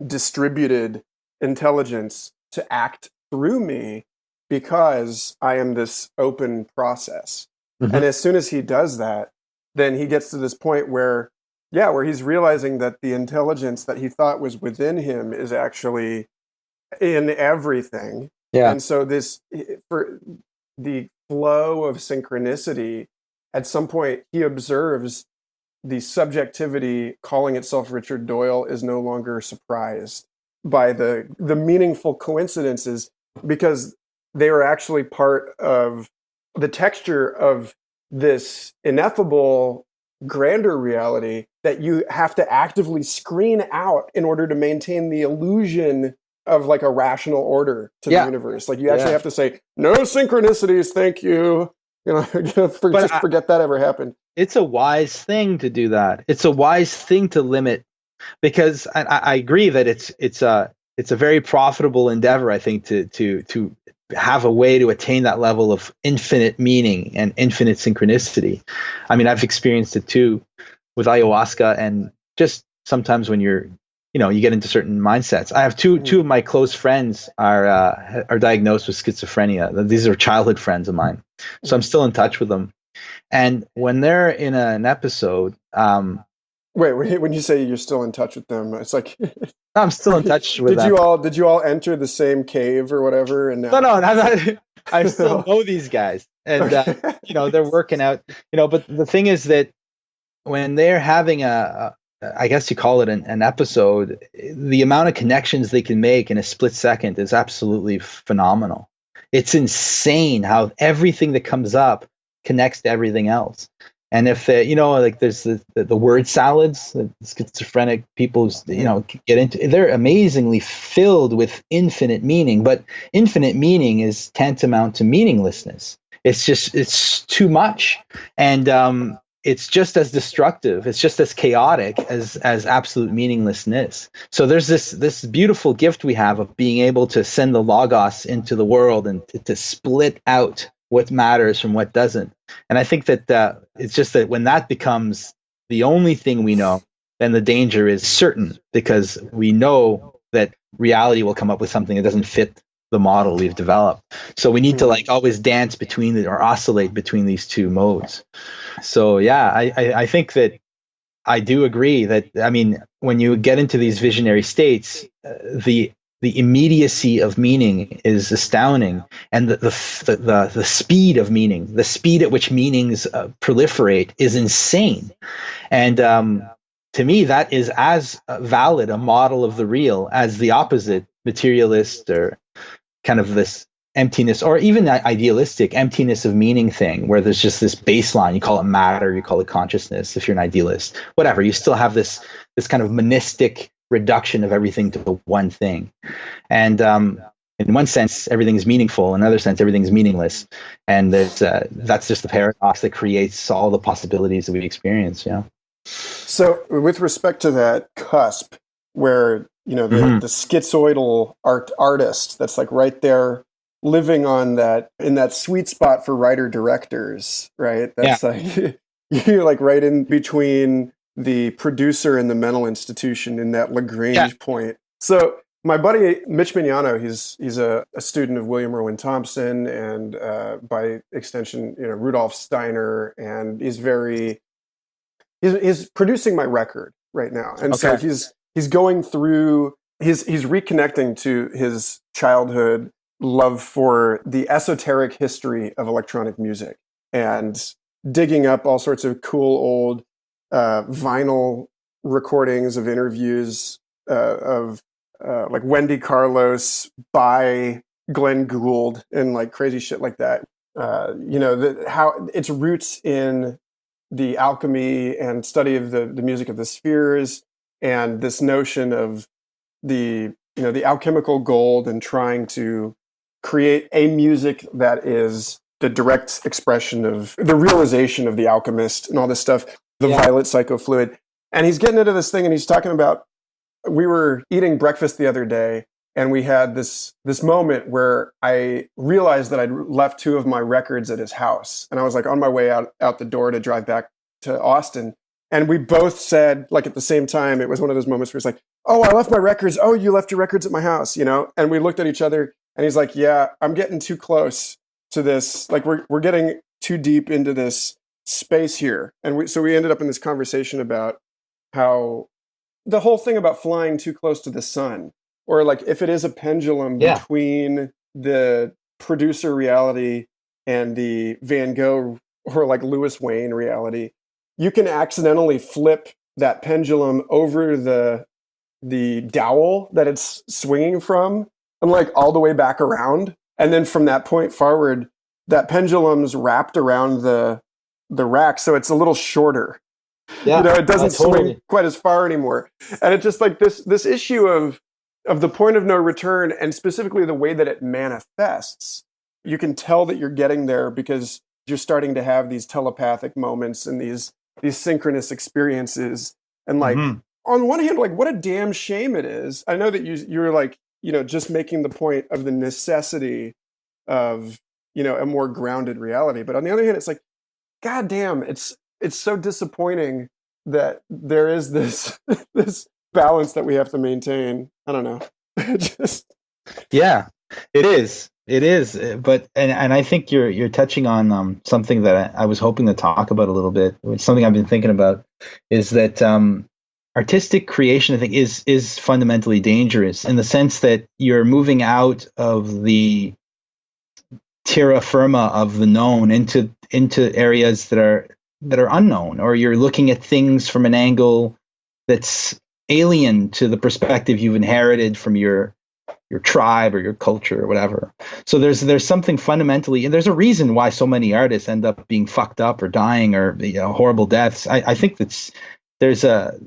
distributed intelligence to act through me because I am this open process. Mm-hmm. And as soon as he does that, then he gets to this point where he's realizing that the intelligence that he thought was within him is actually in everything. Yeah. And so for the flow of synchronicity, at some point he observes the subjectivity calling itself Richard Doyle is no longer surprised by the meaningful coincidences, because they are actually part of the texture of this ineffable, grander reality that you have to actively screen out in order to maintain the illusion of like a rational order to the universe. Like you actually have to say, no synchronicities, thank you. Forget that ever happened. It's a wise thing to do that. It's a wise thing to limit, because I agree that it's a very profitable endeavor, I think, to have a way to attain that level of infinite meaning and infinite synchronicity. I mean, I've experienced it too with ayahuasca, and just sometimes when you get into certain mindsets. I have two of my close friends are diagnosed with schizophrenia. These are childhood friends of mine, so I'm still in touch with them. And when they're in an episode, wait, when you say you're still in touch with them, it's like I'm still in touch with Did that. you all enter the same cave or whatever? And now, No, I'm not. I still know these guys, and okay. they're working out. But the thing is that when they're having I guess you call it an episode, the amount of connections they can make in a split second is absolutely phenomenal. It's insane how everything that comes up connects to everything else. And if like there's the word salads that schizophrenic people get into, they're amazingly filled with infinite meaning, but infinite meaning is tantamount to meaninglessness. It's too much, and it's just as destructive. It's just as chaotic as absolute meaninglessness. So there's this beautiful gift we have of being able to send the logos into the world and to split out what matters from what doesn't. And I think that it's just that when that becomes the only thing we know, then the danger is certain, because we know that reality will come up with something that doesn't fit the model we've developed. So we need to always dance between or oscillate between these two modes. So yeah, I think that I do agree that, I mean, when you get into these visionary states, the immediacy of meaning is astounding, and the speed of meaning, the speed at which meanings proliferate, is insane. And to me, that is as valid a model of the real as the opposite materialist or kind of this emptiness, or even that idealistic emptiness of meaning thing, where there's just this baseline. You call it matter, you call it consciousness if you're an idealist, whatever. You still have this kind of monistic reduction of everything to one thing. And in one sense, everything is meaningful. In another sense, everything is meaningless. And that's just the paradox that creates all the possibilities that we experience. So with respect to that cusp, where the schizoidal artist that's like right there, living on in that sweet spot for writer directors, right? That's like you're like right in between the producer and the mental institution in that Lagrange point. So my buddy Mitch Mignano, he's a student of William Irwin Thompson and by extension, Rudolf Steiner, and he's producing my record right now, and so he's going through he's reconnecting to his childhood love for the esoteric history of electronic music and digging up all sorts of cool old vinyl recordings of interviews of like Wendy Carlos by Glenn Gould and like crazy shit like that. How its roots in the alchemy and study of the music of the spheres, and this notion of the alchemical gold, and trying to create a music that is the direct expression of the realization of the alchemist and all this stuff, the violet psychofluid. And he's getting into this thing, and he's talking about, we were eating breakfast the other day, and we had this moment where I realized that I'd left two of my records at his house. And I was like on my way out the door to drive back to Austin. And we both said, like at the same time, it was one of those moments where it's like, oh, I left my records. Oh, you left your records at my house, And we looked at each other, and he's like, yeah, I'm getting too close to this. Like we're getting too deep into this space here. And so we ended up in this conversation about how the whole thing about flying too close to the sun, or like if it is a pendulum between the producer reality and the Van Gogh or like Lewis Wayne reality, you can accidentally flip that pendulum over the dowel that it's swinging from, and like all the way back around. And then from that point forward, that pendulum's wrapped around the rack, so it's a little shorter. It doesn't swing quite as far anymore. And it's just like this issue of the point of no return, and specifically the way that it manifests. You can tell that you're getting there because you're starting to have these telepathic moments and these synchronous experiences. And like, on one hand, like, what a damn shame it is. I know that you're like, just making the point of the necessity of, a more grounded reality. But on the other hand, it's like, God damn, it's so disappointing that there is this balance that we have to maintain. I don't know. Yeah, it is. It is. But and I think you're touching on something that I was hoping to talk about a little bit. Something I've been thinking about is that artistic creation, I think, is fundamentally dangerous in the sense that you're moving out of the terra firma of the known into areas that are unknown, or you're looking at things from an angle that's alien to the perspective you've inherited from your tribe or your culture or whatever. So there's something fundamentally, and there's a reason why so many artists end up being fucked up or dying or horrible deaths. I think there's a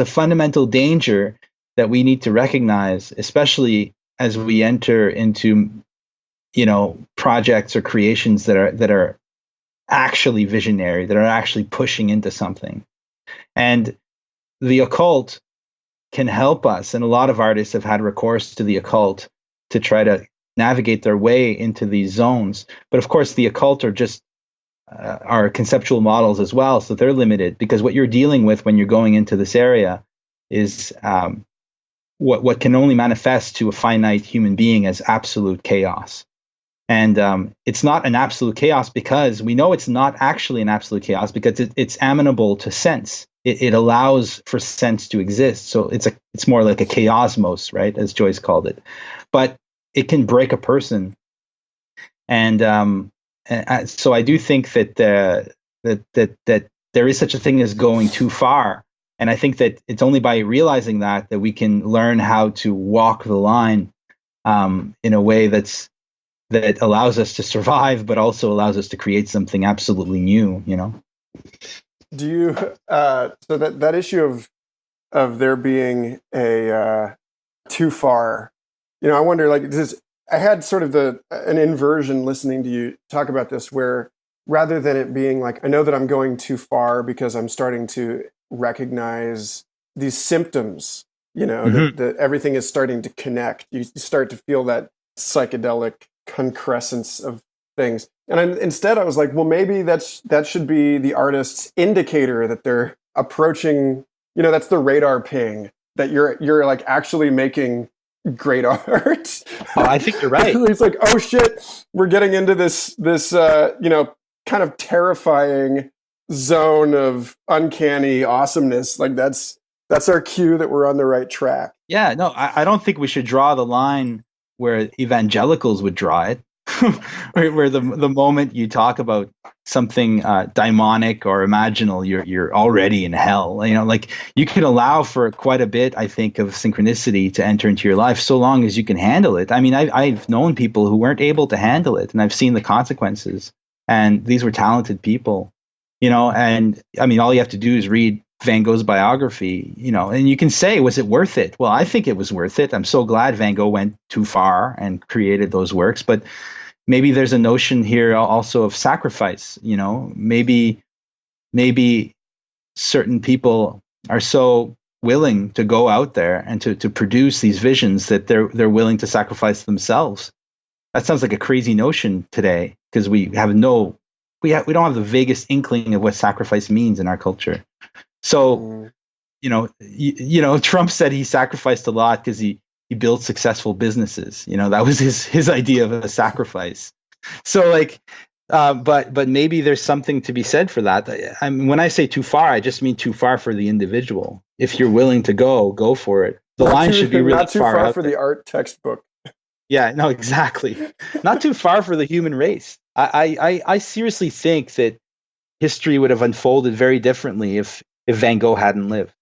fundamental danger that we need to recognize, especially as we enter into projects or creations that are actually visionary, that are actually pushing into something. And the occult can help us, and a lot of artists have had recourse to the occult to try to navigate their way into these zones. But of course, the occult are just are conceptual models as well, so they're limited, because what you're dealing with when you're going into this area is what can only manifest to a finite human being as absolute chaos. And it's not an absolute chaos because we know it's not actually an absolute chaos, because it's amenable to sense. It allows for sense to exist. So it's more like a chaosmos, right, as Joyce called it. But it can break a person. And so I do think that there is such a thing as going too far. And I think that it's only by realizing that we can learn how to walk the line in a way that allows us to survive, but also allows us to create something absolutely new, Do you so that issue of there being a too far, I wonder, like, I had sort of an inversion listening to you talk about this, where rather than it being like, I know that I'm going too far because I'm starting to recognize these symptoms, that everything is starting to connect. You start to feel that psychedelic concrescence of things. And instead I was like, well, maybe that should be the artist's indicator that they're approaching, that's the radar ping, that you're like actually making great art. Oh, I think you're right. It's like, oh shit, we're getting into this kind of terrifying zone of uncanny awesomeness. Like that's our cue that we're on the right track. Yeah, no, I don't think we should draw the line where evangelicals would draw it, where the moment you talk about something daimonic or imaginal, you're already in hell. Like you can allow for quite a bit, I think, of synchronicity to enter into your life, so long as you can handle it. I mean, I've known people who weren't able to handle it, and I've seen the consequences. And these were talented people, And I mean, all you have to do is read Van Gogh's biography, and you can say, was it worth it? Well, I think it was worth it. I'm so glad Van Gogh went too far and created those works. But maybe there's a notion here also of sacrifice. Maybe certain people are so willing to go out there and to produce these visions that they're willing to sacrifice themselves. That sounds like a crazy notion today, because we don't have the vaguest inkling of what sacrifice means in our culture. So, Trump said he sacrificed a lot because he built successful businesses. That was his idea of a sacrifice. So, like, but maybe there's something to be said for that. I mean, when I say too far, I just mean too far for the individual. If you're willing to go for it. The line should be really not too far for there. The art textbook. Yeah, no, exactly. Not too far for the human race. I seriously think that history would have unfolded very differently if Van Gogh hadn't lived.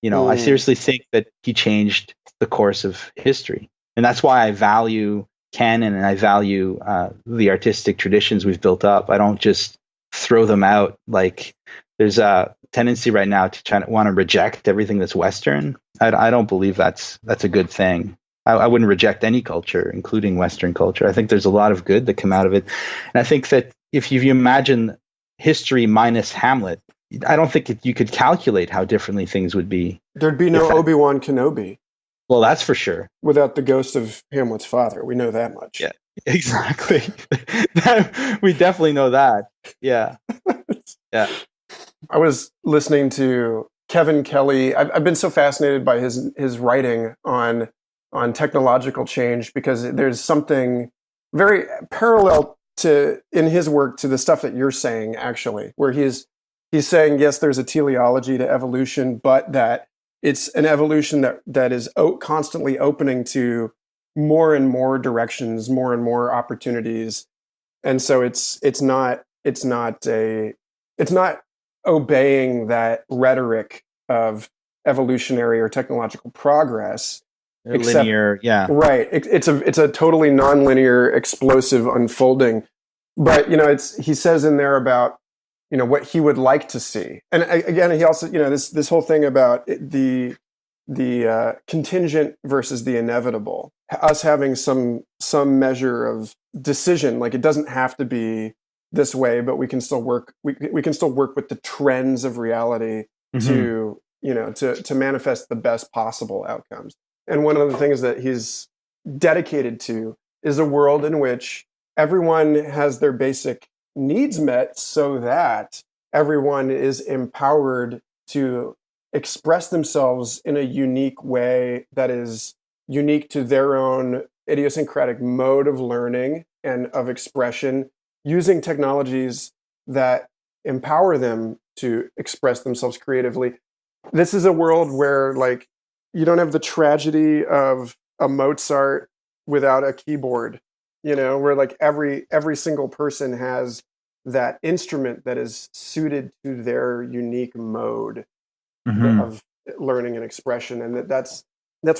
I seriously think that he changed the course of history. And that's why I value canon and I value the artistic traditions we've built up. I don't just throw them out. Like, there's a tendency right now to want to reject everything that's Western. I don't believe that's a good thing. I wouldn't reject any culture, including Western culture. I think there's a lot of good that come out of it. And I think that if you imagine history minus Hamlet, I don't think you could calculate how differently things would be. There'd be no Obi-Wan Kenobi. Well, that's for sure. Without the ghost of Hamlet's father. We know that much. Yeah, exactly. We definitely know that. Yeah. Yeah. I was listening to Kevin Kelly. I've been so fascinated by his writing on technological change, because there's something very parallel in his work to the stuff that you're saying, actually, where he's saying, yes, there's a teleology to evolution, but that it's an evolution that is constantly opening to more and more directions, more and more opportunities. And so it's not obeying that rhetoric of evolutionary or technological progress. Linear, yeah. Right. It's a totally nonlinear, explosive unfolding. But he says in there about what he would like to see, and again, he also this whole thing about the contingent versus the inevitable, us having some measure of decision. Like, it doesn't have to be this way, but we can still work. We can still work with the trends of reality to manifest the best possible outcomes. And one of the things that he's dedicated to is a world in which everyone has their basic needs met, so that everyone is empowered to express themselves in a unique way that is unique to their own idiosyncratic mode of learning and of expression, using technologies that empower them to express themselves creatively. This is a world where, like, you don't have the tragedy of a Mozart without a keyboard, where like every single person has that instrument that is suited to their unique mode of learning and expression. And that's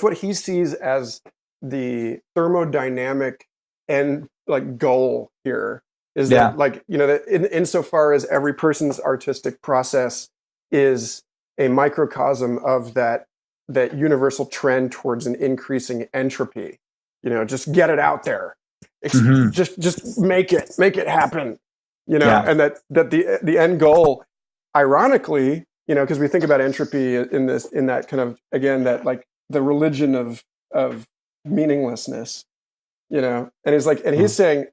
what he sees as the thermodynamic and like goal here, is that, like, that insofar as every person's artistic process is a microcosm of that universal trend towards an increasing entropy, just get it out there, just make it happen, and that the end goal, ironically, because we think about entropy in that kind of, again, that like the religion of meaninglessness, and he's saying,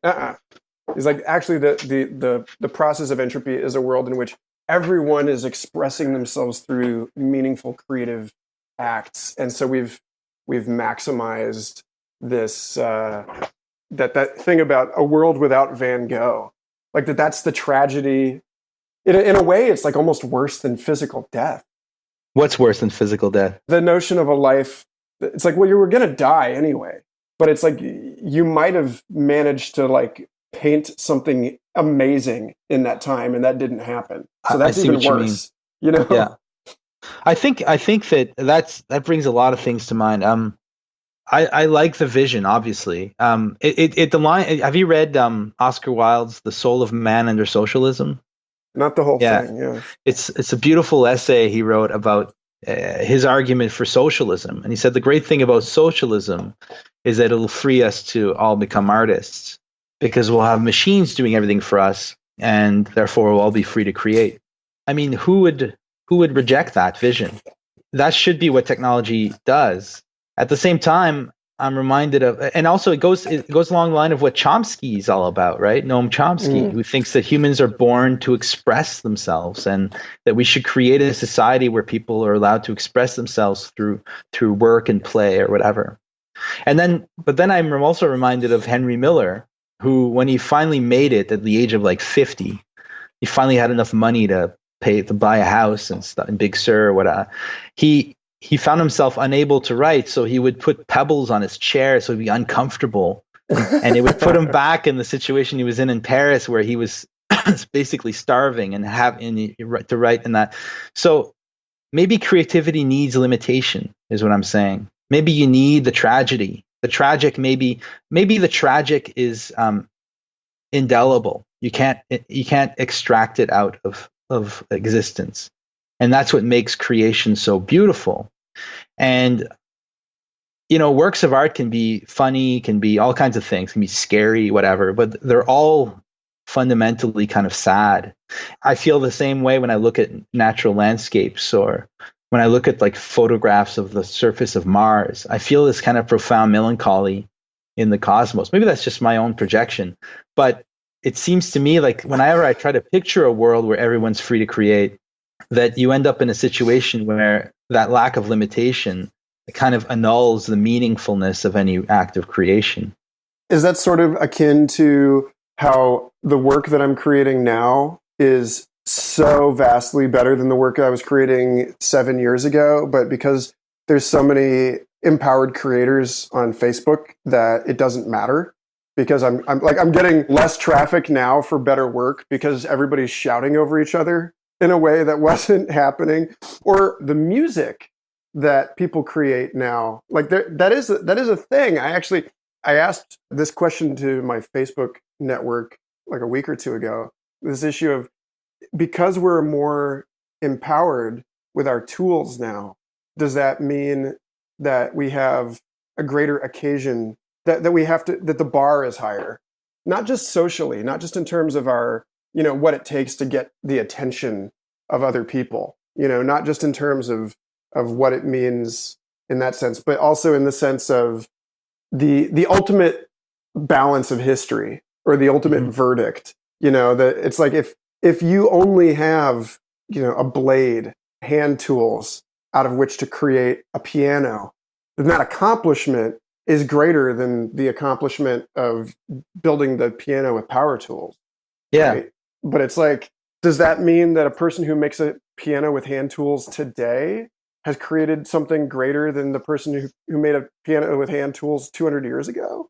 he's like, actually the process of entropy is a world in which everyone is expressing themselves through meaningful creative acts. And so we've maximized this that thing about a world without Van Gogh, like that's the tragedy. In a way, it's like almost worse than physical death. What's worse than physical death? The notion of a life. It's like, well, you were going to die anyway, but it's like you might have managed to like paint something amazing in that time, and that didn't happen. So that's even worse. Yeah. I think that brings a lot of things to mind. I like the vision, obviously. The line. Have you read Oscar Wilde's "The Soul of Man Under Socialism"? Not the whole thing. Yeah. It's a beautiful essay he wrote about his argument for socialism, and he said the great thing about socialism is that it'll free us to all become artists, because we'll have machines doing everything for us, and therefore we'll all be free to create. I mean, who would reject that vision? That should be what technology does. At the same time, I'm reminded of, and also it goes along the line of what Chomsky is all about, right? Noam Chomsky, who thinks that humans are born to express themselves, and that we should create a society where people are allowed to express themselves through work and play or whatever. But then I'm also reminded of Henry Miller, who, when he finally made it at the age of like 50, he finally had enough money to buy a house and stuff in Big Sur or whatever. He found himself unable to write, so he would put pebbles on his chair so he'd be uncomfortable, and it would put him back in the situation he was in Paris, where he was basically starving and to write in that. So maybe creativity needs limitation, is what I'm saying. Maybe you need the tragedy. The tragic, maybe the tragic is indelible. You can't extract it out of existence, and that's what makes creation so beautiful. And works of art can be funny, can be all kinds of things, can be scary, whatever, but they're all fundamentally kind of sad. I feel the same way when I look at natural landscapes, or when I look at like photographs of the surface of Mars. I feel this kind of profound melancholy in the cosmos. Maybe that's just my own projection, but it seems to me like whenever I try to picture a world where everyone's free to create, that you end up in a situation where that lack of limitation kind of annuls the meaningfulness of any act of creation. Is that sort of akin to how the work that I'm creating now is so vastly better than the work I was creating 7 years ago, but because there's so many empowered creators on Facebook that it doesn't matter, because I'm getting less traffic now for better work because everybody's shouting over each other in a way that wasn't happening. Or the music that people create now, like that is a thing. I asked this question to my Facebook network like a week or two ago. This issue of, because we're more empowered with our tools now, does that mean that we have a greater occasion, that we have to, that the bar is higher, not just socially, not just in terms of our, what it takes to get the attention of other people, not just in terms of what it means in that sense, but also in the sense of the ultimate balance of history, or the ultimate verdict, that it's like, if you only have, a blade, hand tools out of which to create a piano, then that accomplishment is greater than the accomplishment of building the piano with power tools. Yeah. Right? But it's like, does that mean that a person who makes a piano with hand tools today has created something greater than the person who made a piano with hand tools 200 years ago?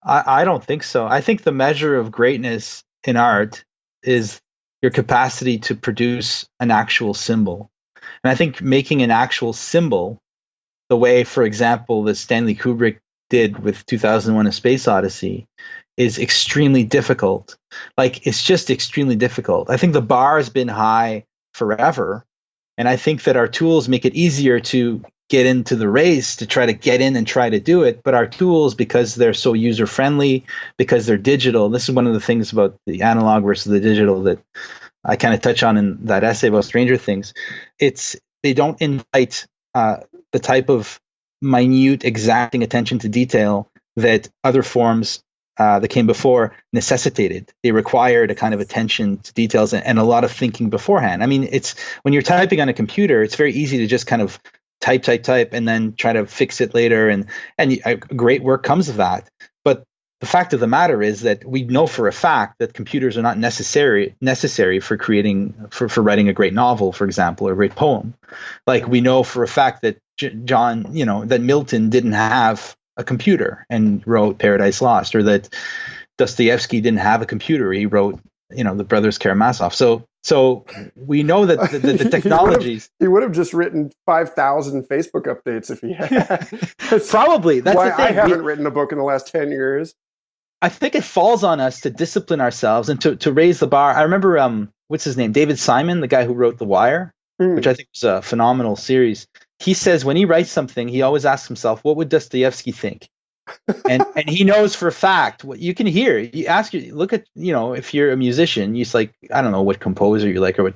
I don't think so. I think the measure of greatness in art is your capacity to produce an actual symbol. And I think making an actual symbol, the way, for example, that Stanley Kubrick did with 2001: A Space Odyssey, is extremely difficult. Like, it's just extremely difficult. I think the bar has been high forever. And I think that our tools make it easier to get into the race, to try to get in and try to do it. But our tools, because they're so user-friendly, because they're digital, this is one of the things about the analog versus the digital that I kind of touch on in that essay about Stranger Things. They don't invite the type of minute, exacting attention to detail that other forms that came before necessitated. They required a kind of attention to details and a lot of thinking beforehand. I mean, it's when you're typing on a computer, it's very easy to just kind of type, and then try to fix it later. And great work comes of that. But the fact of the matter is that we know for a fact that computers are not necessary for creating, for writing a great novel, for example, or a great poem. Like, we know for a fact that that Milton didn't have a computer and wrote Paradise Lost, or that Dostoevsky didn't have a computer. He wrote, the Brothers Karamazov. So we know that the technologies. He would have just written 5,000 Facebook updates if he had. Probably. That's why the thing. I haven't written a book in the last 10 years. I think it falls on us to discipline ourselves and to raise the bar. I remember, what's his name? David Simon, the guy who wrote The Wire, which I think was a phenomenal series. He says when he writes something, he always asks himself, what would Dostoevsky think? And he knows for a fact what you can hear. You ask, look at, if you're a musician, you're like, I don't know what composer you like or what,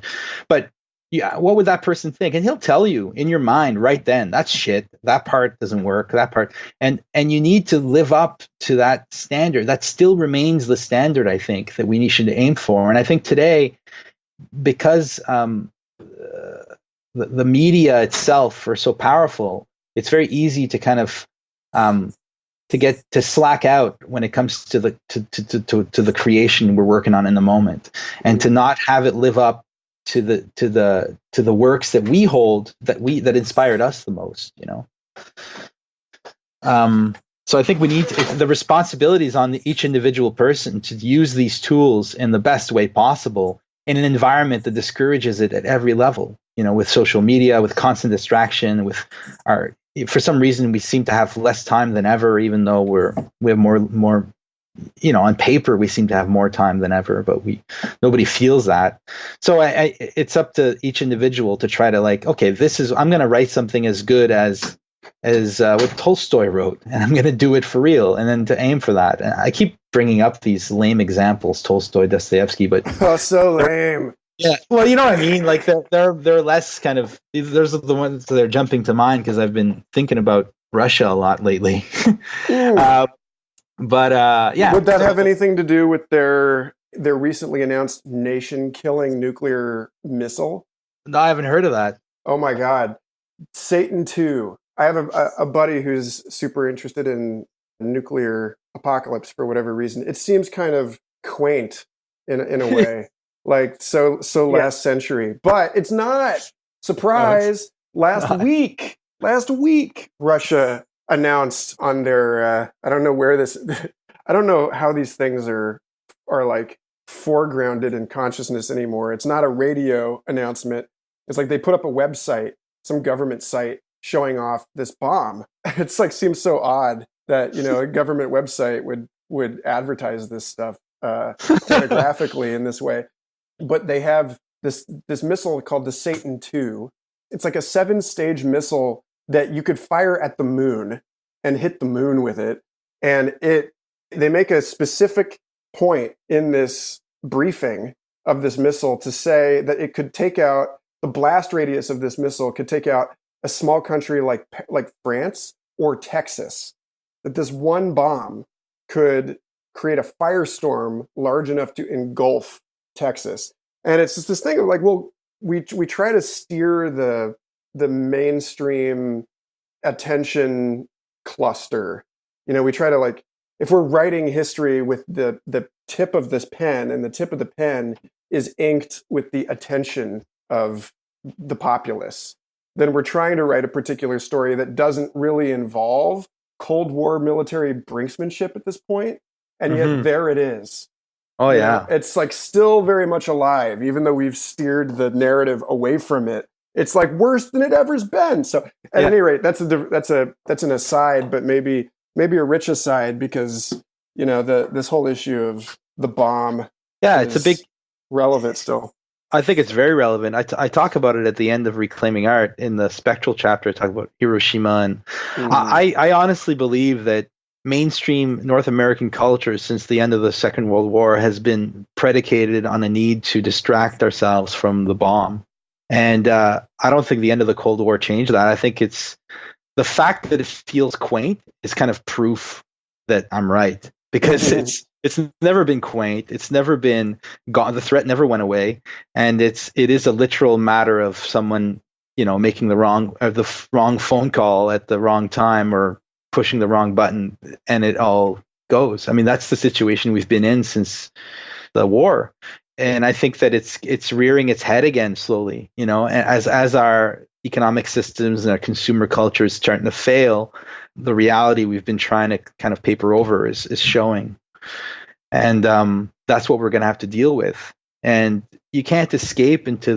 but yeah, what would that person think? And he'll tell you in your mind right then, that's shit. That part doesn't work. That part, and you need to live up to that standard. That still remains the standard, I think, that we should aim for. And I think today, because the media itself are so powerful, it's very easy to kind of to slack out when it comes to the creation we're working on in the moment, and to not have it live up to the works that we hold, that inspired us the most. So I think we need the responsibilities on each individual person to use these tools in the best way possible in an environment that discourages it at every level. With social media, with constant distraction, for some reason we seem to have less time than ever, even though we have more. On paper we seem to have more time than ever, but nobody feels that. So it's up to each individual to try to okay, I'm going to write something as good as what Tolstoy wrote, and I'm going to do it for real, and then to aim for that. And I keep bringing up these lame examples, Tolstoy, Dostoevsky, but so lame. Yeah, well, you know what I mean. Like they're less kind of. Those are the ones that are jumping to mind because I've been thinking about Russia a lot lately. Yeah. Would that have anything to do with their recently announced nation-killing nuclear missile? No, I haven't heard of that. Oh my God, Satan 2. I have a buddy who's super interested in nuclear apocalypse for whatever reason. It seems kind of quaint in a way. like so last century. But it's not. Surprise! Last week, Russia announced on their I don't know where this I don't know how these things are like foregrounded in consciousness anymore. It's not a radio announcement. It's like they put up a website, some government site showing off this bomb. It's like seems so odd that, you know, a government website would advertise this stuff photographically in this way. But they have this missile called the Satan II. It's like a 7-stage missile that you could fire at the moon and hit the moon with it. And they make a specific point in this briefing of this missile to say that it could take out, the blast radius of this missile could take out a small country like France or Texas. That this one bomb could create a firestorm large enough to engulf Texas. And it's just this thing of like, well, we try to steer the mainstream attention cluster. You know, we try to, like, if we're writing history with the tip of this pen, and the tip of the pen is inked with the attention of the populace, then we're trying to write a particular story that doesn't really involve Cold War military brinksmanship at this point. And yet there it is. Oh, yeah. It's like still very much alive, even though we've steered the narrative away from it. It's like worse than it ever's been. So at any rate, that's an aside, but maybe a rich aside, because, you know, this whole issue of the bomb. Yeah, it's a big relevant still. I think it's very relevant. I talk about it at the end of Reclaiming Art in the Spectral chapter. I talk about Hiroshima, and I honestly believe that mainstream North American culture since the end of the Second World War has been predicated on a need to distract ourselves from the bomb. And I don't think the end of the Cold War changed that. I think it's the fact that it feels quaint is kind of proof that I'm right, because it's never been quaint. It's never been gone. The threat never went away. And it is a literal matter of someone, you know, making the wrong phone call at the wrong time or pushing the wrong button, and it all goes. I mean, that's the situation we've been in since the war. And I think that it's rearing its head again slowly, you know, as our economic systems and our consumer culture is starting to fail, the reality we've been trying to kind of paper over is showing. And that's what we're going to have to deal with. And you can't escape into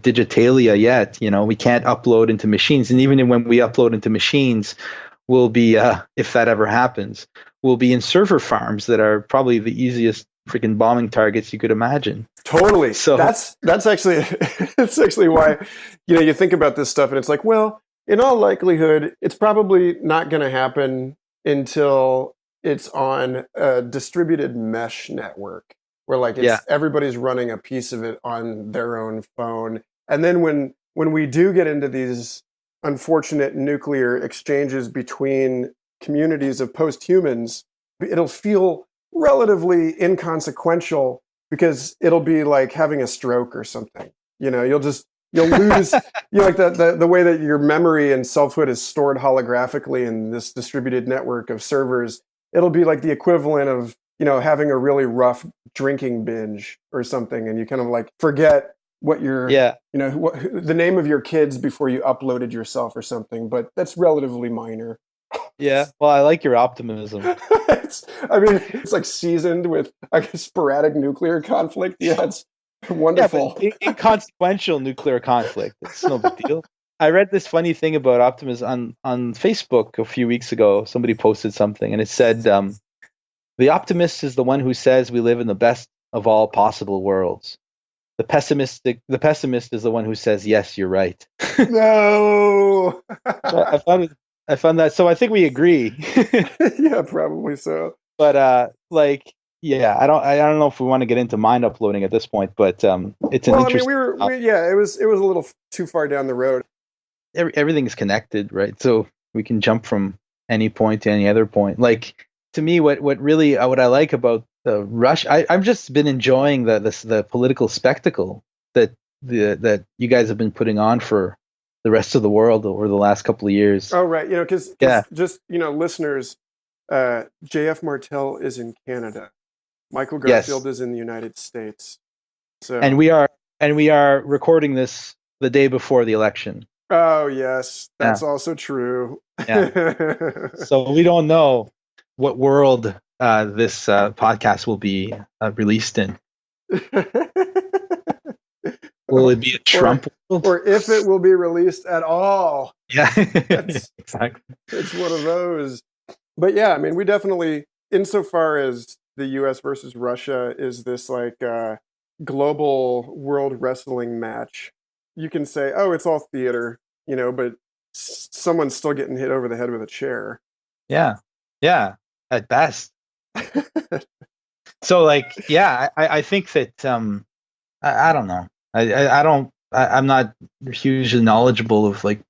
digitalia yet. You know, we can't upload into machines. And even when we upload into machines, we'll be, if that ever happens, we'll be in server farms that are probably the easiest freaking bombing targets you could imagine. Totally. So that's actually that's actually why, you know, you think about this stuff and it's like, well, in all likelihood, it's probably not going to happen until it's on a distributed mesh network where, like, everybody's running a piece of it on their own phone. And then when we do get into these unfortunate nuclear exchanges between communities of post-humans, it'll feel relatively inconsequential because it'll be like having a stroke or something. You know, you'll lose you know, like the way that your memory and selfhood is stored holographically in this distributed network of servers. It'll be like the equivalent of, you know, having a really rough drinking binge or something, and you kind of like forget what your you know, the name of your kids before you uploaded yourself or something, but that's relatively minor. Yeah, well, I like your optimism. It's like seasoned with a sporadic nuclear conflict. Yeah, it's wonderful. Yeah, inconsequential nuclear conflict. It's no big deal. I read this funny thing about optimism on Facebook a few week's ago. Somebody posted something, and it said, the optimist is the one who says we live in the best of all possible worlds. The pessimist is the one who says, yes, you're right. No. I found that, so I think we agree. Yeah, probably so. But I don't know if we want to get into mind uploading at this point, but it's an interesting. It was a little too far down the road. Everything's connected, right? So we can jump from any point to any other point. Like, to me, what I like about the rush, I've just been enjoying the political spectacle that you guys have been putting on for the rest of the world over the last couple of years. Oh, right. You know, because just, you know, listeners, JF Martel is in Canada. Michael Garfield is in the United States. So And we are recording this the day before the election. oh yes, that's also true. Yeah. So we don't know what world this podcast will be released in. Will it be a Trump world? Or if it will be released at all? Yeah, exactly. It's one of those. But yeah, I mean, we definitely, insofar as the U.S. versus Russia is this like global world wrestling match, you can say, oh, it's all theater, but someone's still getting hit over the head with a chair. Yeah, at best. So like, yeah, I think that I don't know. I'm not hugely knowledgeable of like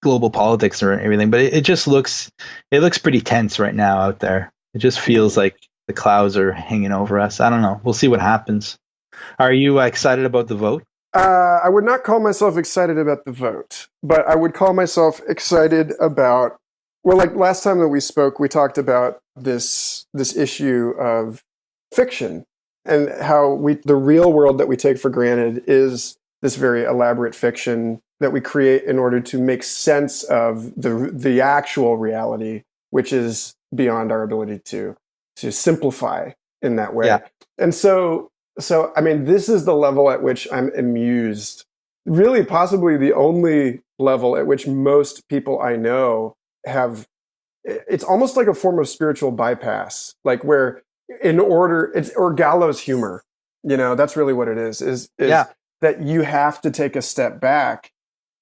global politics or everything, but it just looks pretty tense right now out there. It just feels like the clouds are hanging over us. I don't know. We'll see what happens. Are you excited about the vote? I would not call myself excited about the vote, but I would call myself excited about, well, like last time that we spoke, we talked about this issue of fiction and how the real world that we take for granted is this very elaborate fiction that we create in order to make sense of the actual reality, which is beyond our ability to simplify in that way. Yeah. And so I mean, this is the level at which I'm amused. Really, possibly the only level at which most people I know have. It's almost like a form of spiritual bypass, like where or gallows humor. That's really what it is that you have to take a step back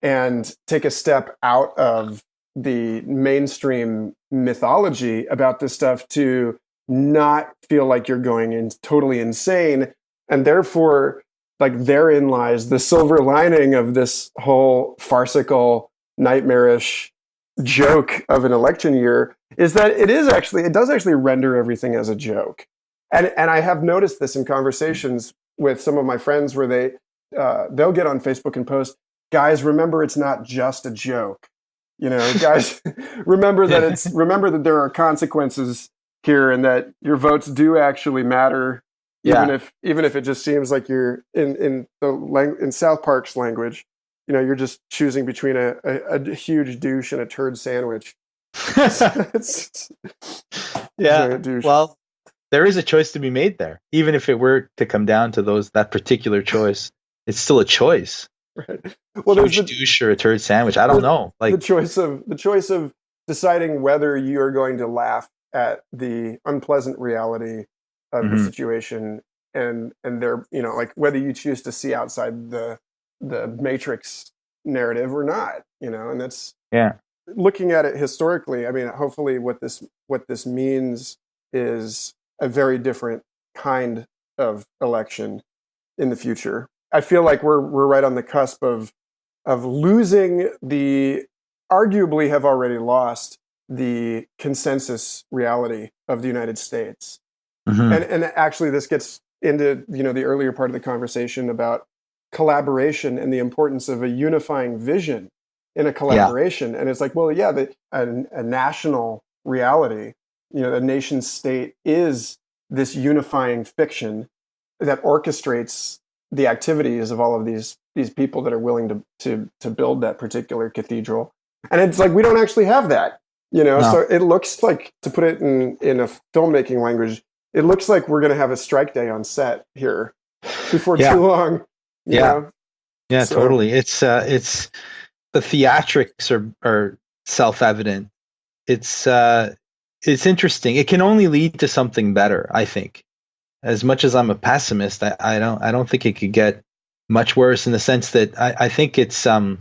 and take a step out of the mainstream mythology about this stuff to not feel like you're going in totally insane. And therefore, like therein lies the silver lining of this whole farcical, nightmarish joke of an election year is that it does actually render everything as a joke. And I have noticed this in conversations with some of my friends where they'll get on Facebook and post, guys, remember it's not just a joke. Guys, remember that there are consequences here and that your votes do actually matter. Even if it just seems like you're in South Park's language, you're just choosing between a huge douche and a turd sandwich. Yeah. Well, there is a choice to be made there. Even if it were to come down to that particular choice, it's still a choice. Right. Well, there's a douche or a turd sandwich. I don't know. Like the choice of deciding whether you are going to laugh at the unpleasant reality of the situation and there, like whether you choose to see outside the Matrix narrative or not, and that's looking at it historically. I mean, hopefully what this means is a very different kind of election in the future. I feel like we're right on the cusp of losing arguably have already lost the consensus reality of the United States. And actually this gets into, the earlier part of the conversation about collaboration and the importance of a unifying vision in a collaboration. And it's like, well, a national reality, the nation state is this unifying fiction that orchestrates the activities of all of these people that are willing to build that particular cathedral. And it's like, we don't actually have that, No. So it looks like, to put it in a filmmaking language, it looks like we're going to have a strike day on set here before too long. You know? Yeah, so. Totally. It's the theatrics are self-evident. It's interesting. It can only lead to something better, I think. As much as I'm a pessimist, I don't think it could get much worse, in the sense that I think it's I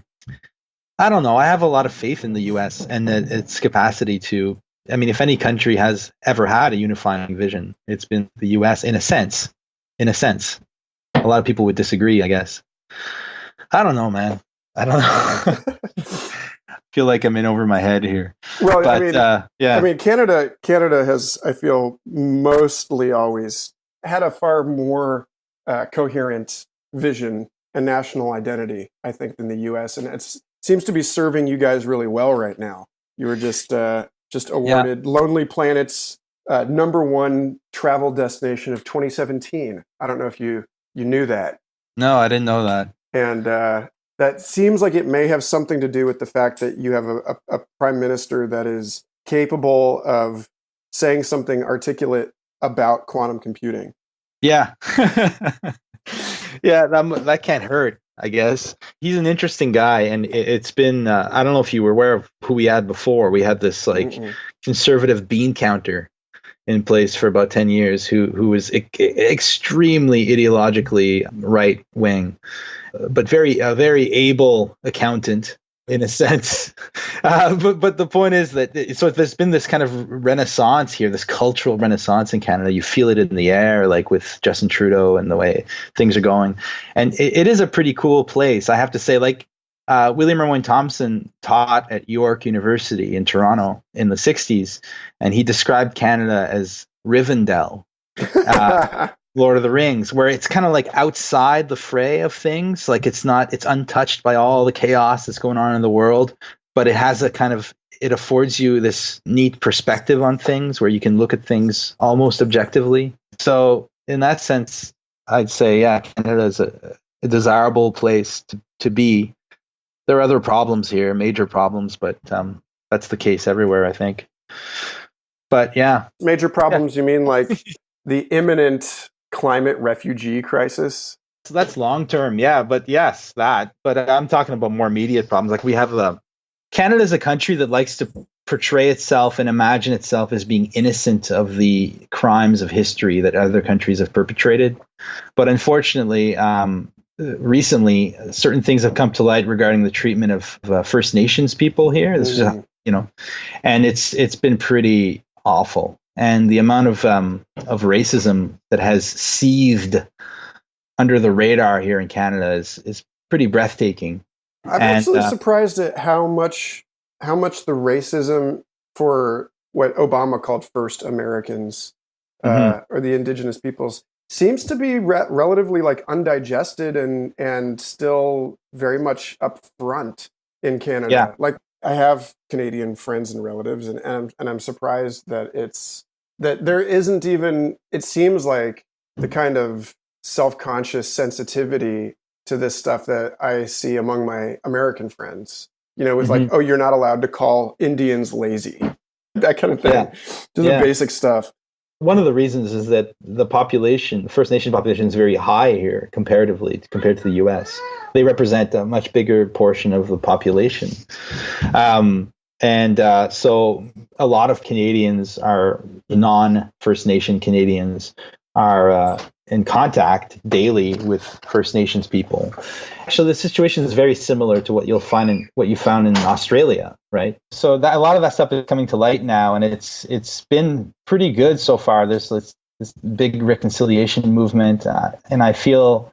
don't know. I have a lot of faith in the U.S. and its capacity to. I mean, if any country has ever had a unifying vision, it's been the U.S. in a sense. A lot of people would disagree, I guess. I don't know, man. I don't know. I feel like I'm in over my head here. Well, but, I mean, Canada has, I feel, mostly always had a far more coherent vision and national identity, I think, than the U.S. And it seems to be serving you guys really well right now. You were just awarded Lonely Planet's #1 travel destination of 2017. I don't know if you knew that. No, I didn't know that. And that seems like it may have something to do with the fact that you have a prime minister that is capable of saying something articulate about quantum computing. Yeah. Yeah, that can't hurt, I guess. He's an interesting guy, and it's been, I don't know if you were aware of who we had before. We had this conservative bean counter in place for about 10 years who was extremely ideologically right wing, but very able accountant in a sense. But the point is that so there's been this kind of renaissance here, this cultural renaissance in Canada. You feel it in the air, like with Justin Trudeau and the way things are going. And it is a pretty cool place, I have to say. Like William Irwin Thompson taught at York University in Toronto in the 60s, and he described Canada as Rivendell. Lord of the Rings, where it's kind of like outside the fray of things. Like it's untouched by all the chaos that's going on in the world, but it has it affords you this neat perspective on things where you can look at things almost objectively. So in that sense, I'd say, yeah, Canada is a desirable place to be. There are other problems here, major problems, but that's the case everywhere, I think. But yeah. Major problems, you mean like the imminent climate refugee crisis? So that's long term, yeah, but yes, that. But I'm talking about more immediate problems. Like we have Canada is a country that likes to portray itself and imagine itself as being innocent of the crimes of history that other countries have perpetrated. But unfortunately, recently, certain things have come to light regarding the treatment of First Nations people here. This is, and it's been pretty awful. And the amount of racism that has seethed under the radar here in Canada is pretty breathtaking. I'm actually surprised at how much the racism for what Obama called First Americans or the indigenous peoples seems to be relatively like undigested and still very much up front in Canada. Yeah. Like I have Canadian friends and relatives, and I'm surprised that that there isn't even, it seems like, the kind of self-conscious sensitivity to this stuff that I see among my American friends, with like, oh, you're not allowed to call Indians lazy, that kind of thing. Yeah. Just the basic stuff. One of the reasons is that the First Nation population is very high here comparatively compared to the U.S. They represent a much bigger portion of the population. So a lot of Canadians are non-First Nation Canadians are in contact daily with First Nations people. So the situation is very similar to what you found in Australia, right? So a lot of that stuff is coming to light now, and it's been pretty good so far. There's this big reconciliation movement, and I feel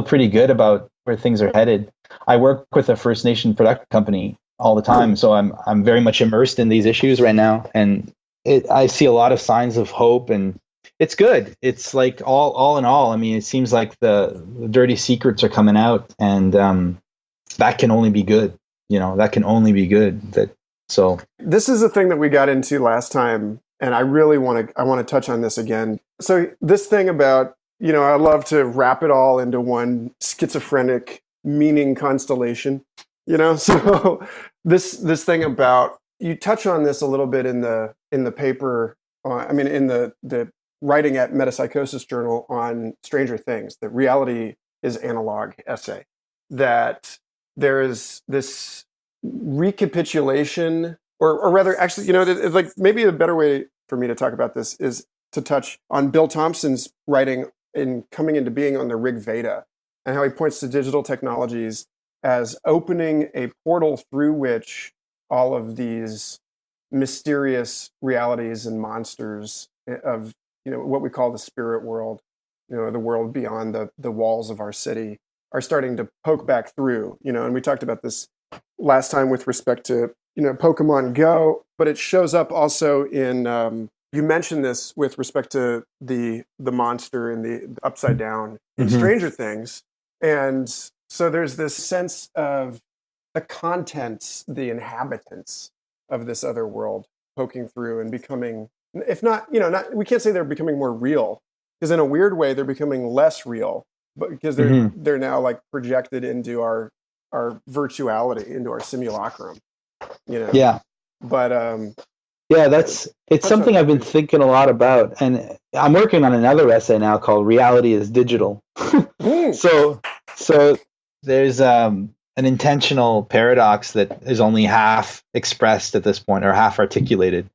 pretty good about where things are headed. I work with a First Nation production company all the time, so I'm very much immersed in these issues right now, and I see a lot of signs of hope, and it's good. It's like all in all, I mean, it seems like the dirty secrets are coming out, and that can only be good. That can only be good. So this is a thing that we got into last time, and I really want to touch on this again. So this thing about, I love to wrap it all into one schizophrenic meaning constellation. So this thing about, you touch on this a little bit in the paper. In the writing at Metapsychosis Journal on Stranger Things, that reality is analog essay, that there is this recapitulation, or rather, actually, it's like maybe a better way for me to talk about this is to touch on Bill Thompson's writing in coming into being on the Rig Veda, and how he points to digital technologies as opening a portal through which all of these mysterious realities and monsters of what we call the spirit world, the world beyond the walls of our city, are starting to poke back through. And we talked about this last time with respect to Pokemon Go, but it shows up also in you mentioned this with respect to the monster and the upside down in Stranger Things. And so there's this sense of the contents, the inhabitants of this other world poking through and becoming, if not, we can't say they're becoming more real, because in a weird way, they're becoming less real. but because Mm-hmm. they're now like projected into our virtuality, into our simulacrum, you know. Yeah. But Yeah, it's something I've been thinking a lot about, and I'm working on another essay now called "Reality is Digital." So there's an intentional paradox that is only half expressed at this point, or half articulated.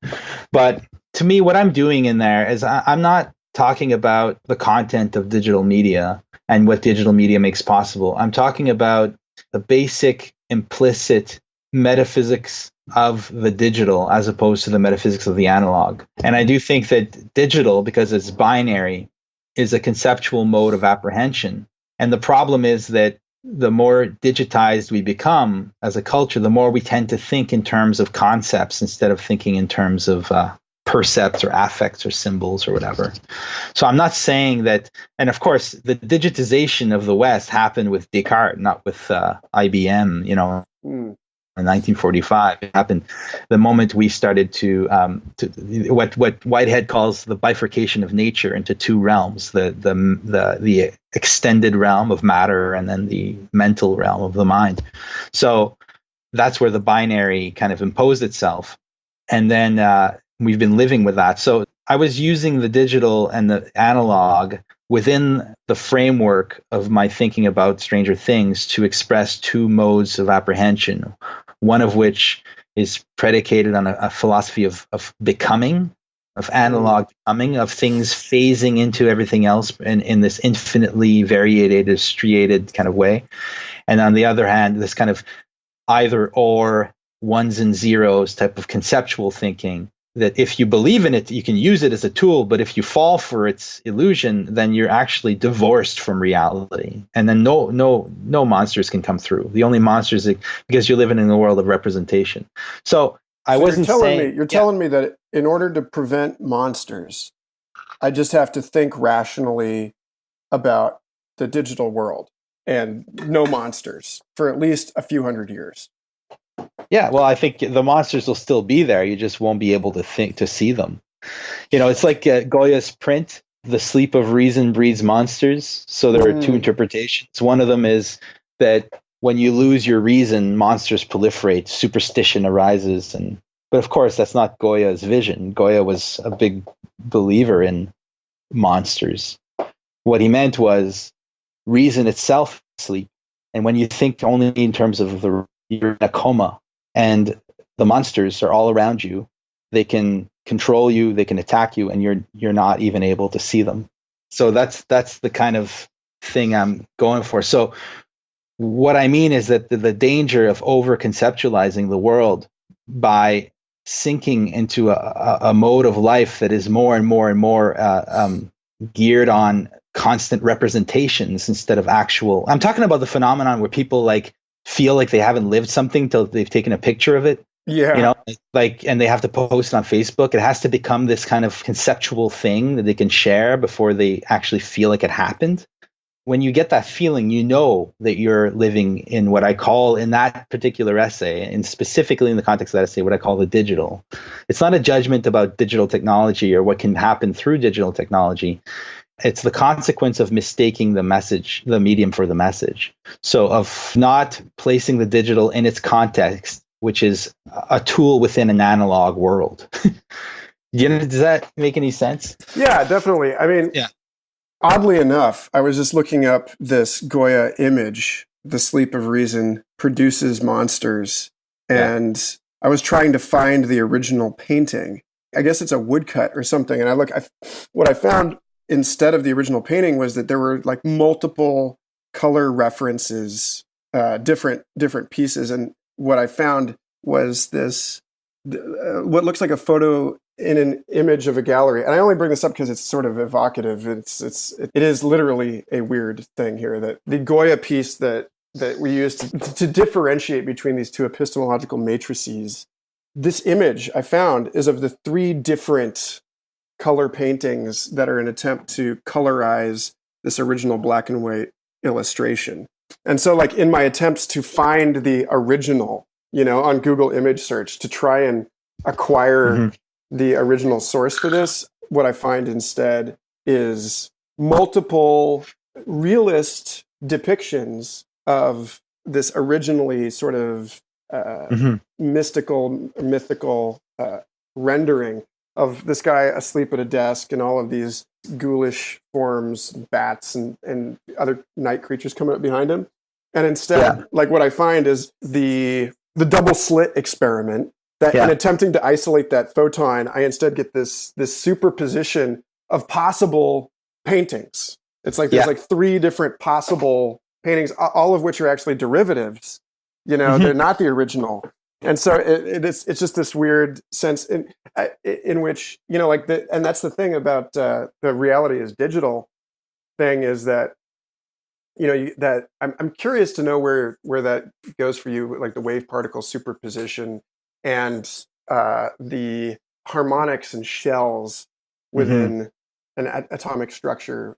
But to me, what I'm doing in there is I'm not talking about the content of digital media and what digital media makes possible. I'm talking about the basic implicit metaphysics of the digital as opposed to the metaphysics of the analog. And I do think that digital, because it's binary, is a conceptual mode of apprehension. And the problem is that the more digitized we become as a culture, the more we tend to think in terms of concepts instead of thinking in terms of percepts or affects or symbols or whatever. So I'm not saying that, and of course, the digitization of the West happened with Descartes, not with IBM, in 1945. It happened the moment we started to what Whitehead calls the bifurcation of nature into two realms: the extended realm of matter and then the mental realm of the mind. So that's where the binary kind of imposed itself, and then we've been living with that. So I was using the digital and the analog within the framework of my thinking about Stranger Things to express two modes of apprehension, one of which is predicated on a philosophy of becoming, of analog becoming, of things phasing into everything else in this infinitely variated, striated kind of way. And on the other hand, this kind of either or, ones and zeros type of conceptual thinking, that if you believe in it, you can use it as a tool, but if you fall for its illusion, then you're actually divorced from reality. And then no monsters can come through. The only monsters, because you're living in a world of representation. So you're telling me that in order to prevent monsters, I just have to think rationally about the digital world and no monsters for at least a few hundred years. Yeah, well, I think the monsters will still be there. You just won't be able to see them. It's like Goya's print, "The sleep of reason breeds monsters." So there are two interpretations. One of them is that when you lose your reason, monsters proliferate, superstition arises. But of course, that's not Goya's vision. Goya was a big believer in monsters. What he meant was reason itself sleep. And when you think only in terms of you're in a coma, and the monsters are all around you, they can control you, they can attack you, and you're not even able to see them. So that's the kind of thing I'm going for. So what I mean is that the danger of over conceptualizing the world by sinking into a mode of life that is more and more and more geared on constant representations instead of actual. I'm talking about the phenomenon where people feel like they haven't lived something till they've taken a picture of it. Yeah. And they have to post it on Facebook. It has to become this kind of conceptual thing that they can share before they actually feel like it happened. When you get that feeling, you know that you're living in what I call, in that particular essay, and specifically in the context of that essay, what I call the digital. It's not a judgment about digital technology or what can happen through digital technology. It's the consequence of mistaking the message, the medium for the message. So of not placing the digital in its context, which is a tool within an analog world. Does that make any sense? Yeah, definitely. I mean, oddly enough, I was just looking up this Goya image, "The Sleep of Reason Produces Monsters," and I was trying to find the original painting. I guess it's a woodcut or something. And what I found instead of the original painting was that there were multiple color references, different pieces. And what I found was this, what looks like a photo in an image of a gallery. And I only bring this up because it's sort of evocative. It is literally a weird thing here, that the Goya piece that we use to differentiate between these two epistemological matrices. This image I found is of the three different color paintings that are an attempt to colorize this original black and white illustration. And so in my attempts to find the original, on Google image search to try and acquire the original source for this, what I find instead is multiple realist depictions of this originally sort of mythical rendering of this guy asleep at a desk and all of these ghoulish forms, bats and other night creatures coming up behind him. And instead, like what I find is the double slit experiment that in attempting to isolate that photon, I instead get this superposition of possible paintings. It's like there's like three different possible paintings, all of which are actually derivatives. You know, they're not the original. And so it's just this weird sense in which, you know, like and that's the thing about the reality is digital thing is that, you know, that I'm curious to know where that goes for you, like the wave particle superposition and the harmonics and shells within an atomic structure.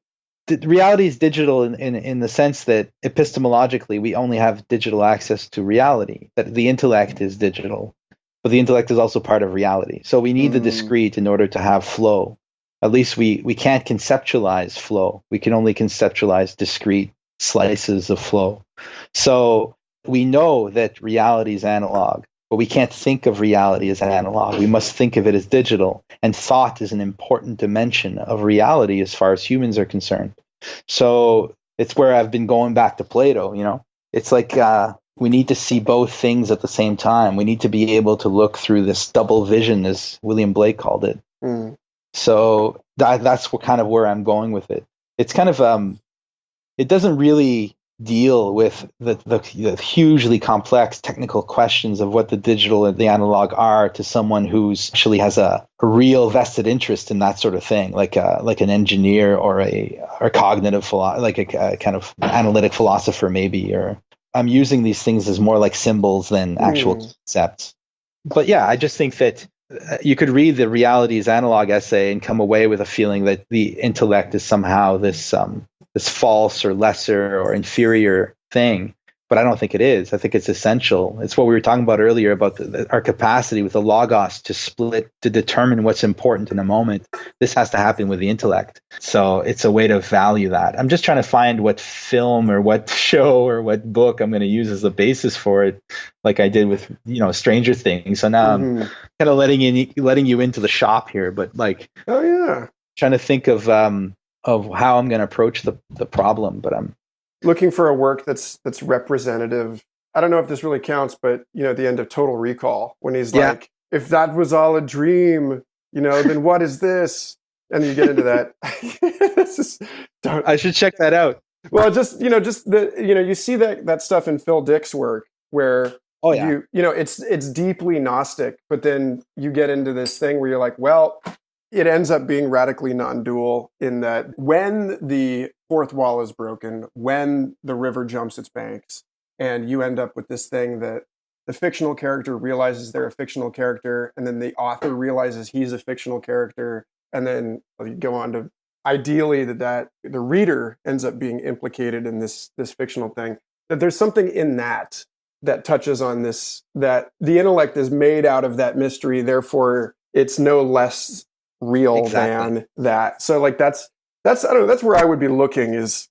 The reality is digital in the sense that epistemologically we only have digital access to reality, that the intellect is digital, but the intellect is also part of reality. So we need the discrete in order to have flow. At least we can't conceptualize flow. We can only conceptualize discrete slices of flow. So we know that reality is analog, but we can't think of reality as analog. We must think of it as digital. And thought is an important dimension of reality as far as humans are concerned. So it's where I've been going back to Plato, you know. It's like we need to see both things at the same time. We need to be able to look through this double vision, as William Blake called it. So that's kind of where I'm going with it. It's kind of, it doesn't really deal with the hugely complex technical questions of what the digital and the analog are to someone who's actually has a real vested interest in that sort of thing, like an engineer or a cognitive like a kind of analytic philosopher maybe. Or I'm using these things as more like symbols than actual concepts. But yeah, I just think that you could read the Reality is Analog essay and come away with a feeling that the intellect is somehow this false or lesser or inferior thing. But I don't think it is. I think it's essential. It's what we were talking about earlier about our capacity with the logos to split, to determine what's important in a moment. This has to happen with the intellect. So it's a way to value that. I'm just trying to find what film or what show or what book I'm going to use as a basis for it, like I did with, you know, Stranger Things. So now I'm kind of letting you into the shop here, but like, trying to think of how I'm going to approach the problem. But I'm looking for a work that's representative. I don't know if this really counts, but you know, at the end of Total Recall, when he's like, if that was all a dream, you know, then what is this? And you get into that. I should check that out. Well, you see that stuff in Phil Dick's work where you know, it's deeply Gnostic, but then you get into this thing where you're like, well, it ends up being radically non-dual in that when the fourth wall is broken, when the river jumps its banks, and you end up with this thing that the fictional character realizes they're a fictional character, and then the author realizes he's a fictional character, and then you go on to ideally that the reader ends up being implicated in this fictional thing. That there's something in that touches on this, that the intellect is made out of that mystery, therefore it's no less real than that. So like that's I don't know, that's where I would be looking is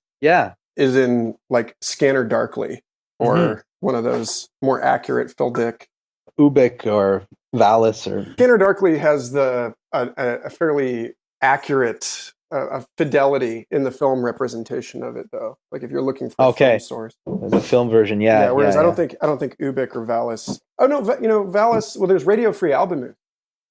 in like Scanner Darkly or one of those more accurate Phil Dick. Ubik or Valis or Scanner Darkly has a fairly accurate fidelity in the film representation of it though. Like if you're looking for a film source. The film version, whereas I don't think Ubik or Valis. Oh no, you know, Valis, well there's Radio Free Albemuth.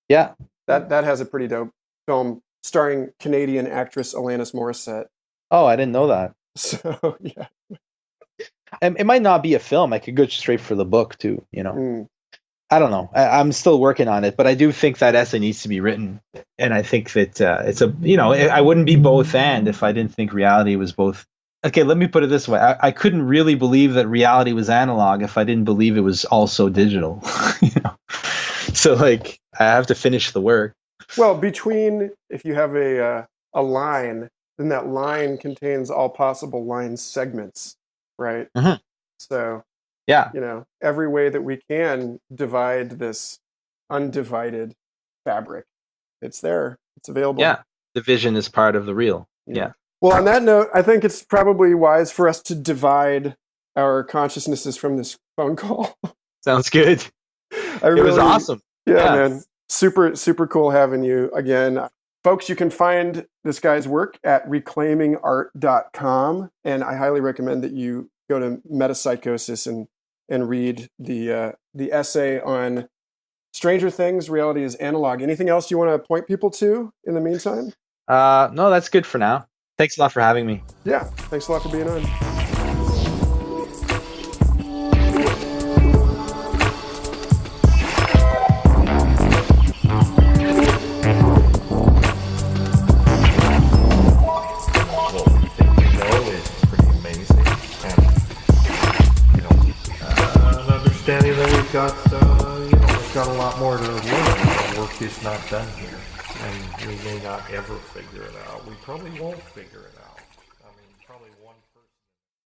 Yeah. That has a pretty dope film starring Canadian actress Alanis Morissette. Oh, I didn't know that. So, yeah. And it might not be a film. I could go straight for the book, too, you know. I don't know. I'm still working on it, but I do think that essay needs to be written. And I think that it's I wouldn't be both and if I didn't think reality was both. Okay, let me put it this way. I couldn't really believe that reality was analog if I didn't believe it was also digital, you know. So, like, I have to finish the work. Well, if you have a line, then that line contains all possible line segments, right? So, you know, every way that we can divide this undivided fabric, it's there. It's available. Yeah, the vision is part of the real. Yeah. Well, on that note, I think it's probably wise for us to divide our consciousnesses from this phone call. Sounds good. It was awesome. Yeah, man. Super, super cool having you again. Folks, you can find this guy's work at reclaimingart.com. And I highly recommend that you go to Metapsychosis and read the essay on Stranger Things, Reality is Analog. Anything else you want to point people to in the meantime? No, that's good for now. Thanks a lot for having me. Yeah, thanks a lot for being on. Understanding that we've got a lot more to learn. The work is not done here, and we may not ever figure it out. We probably won't figure it out. I mean, probably won't.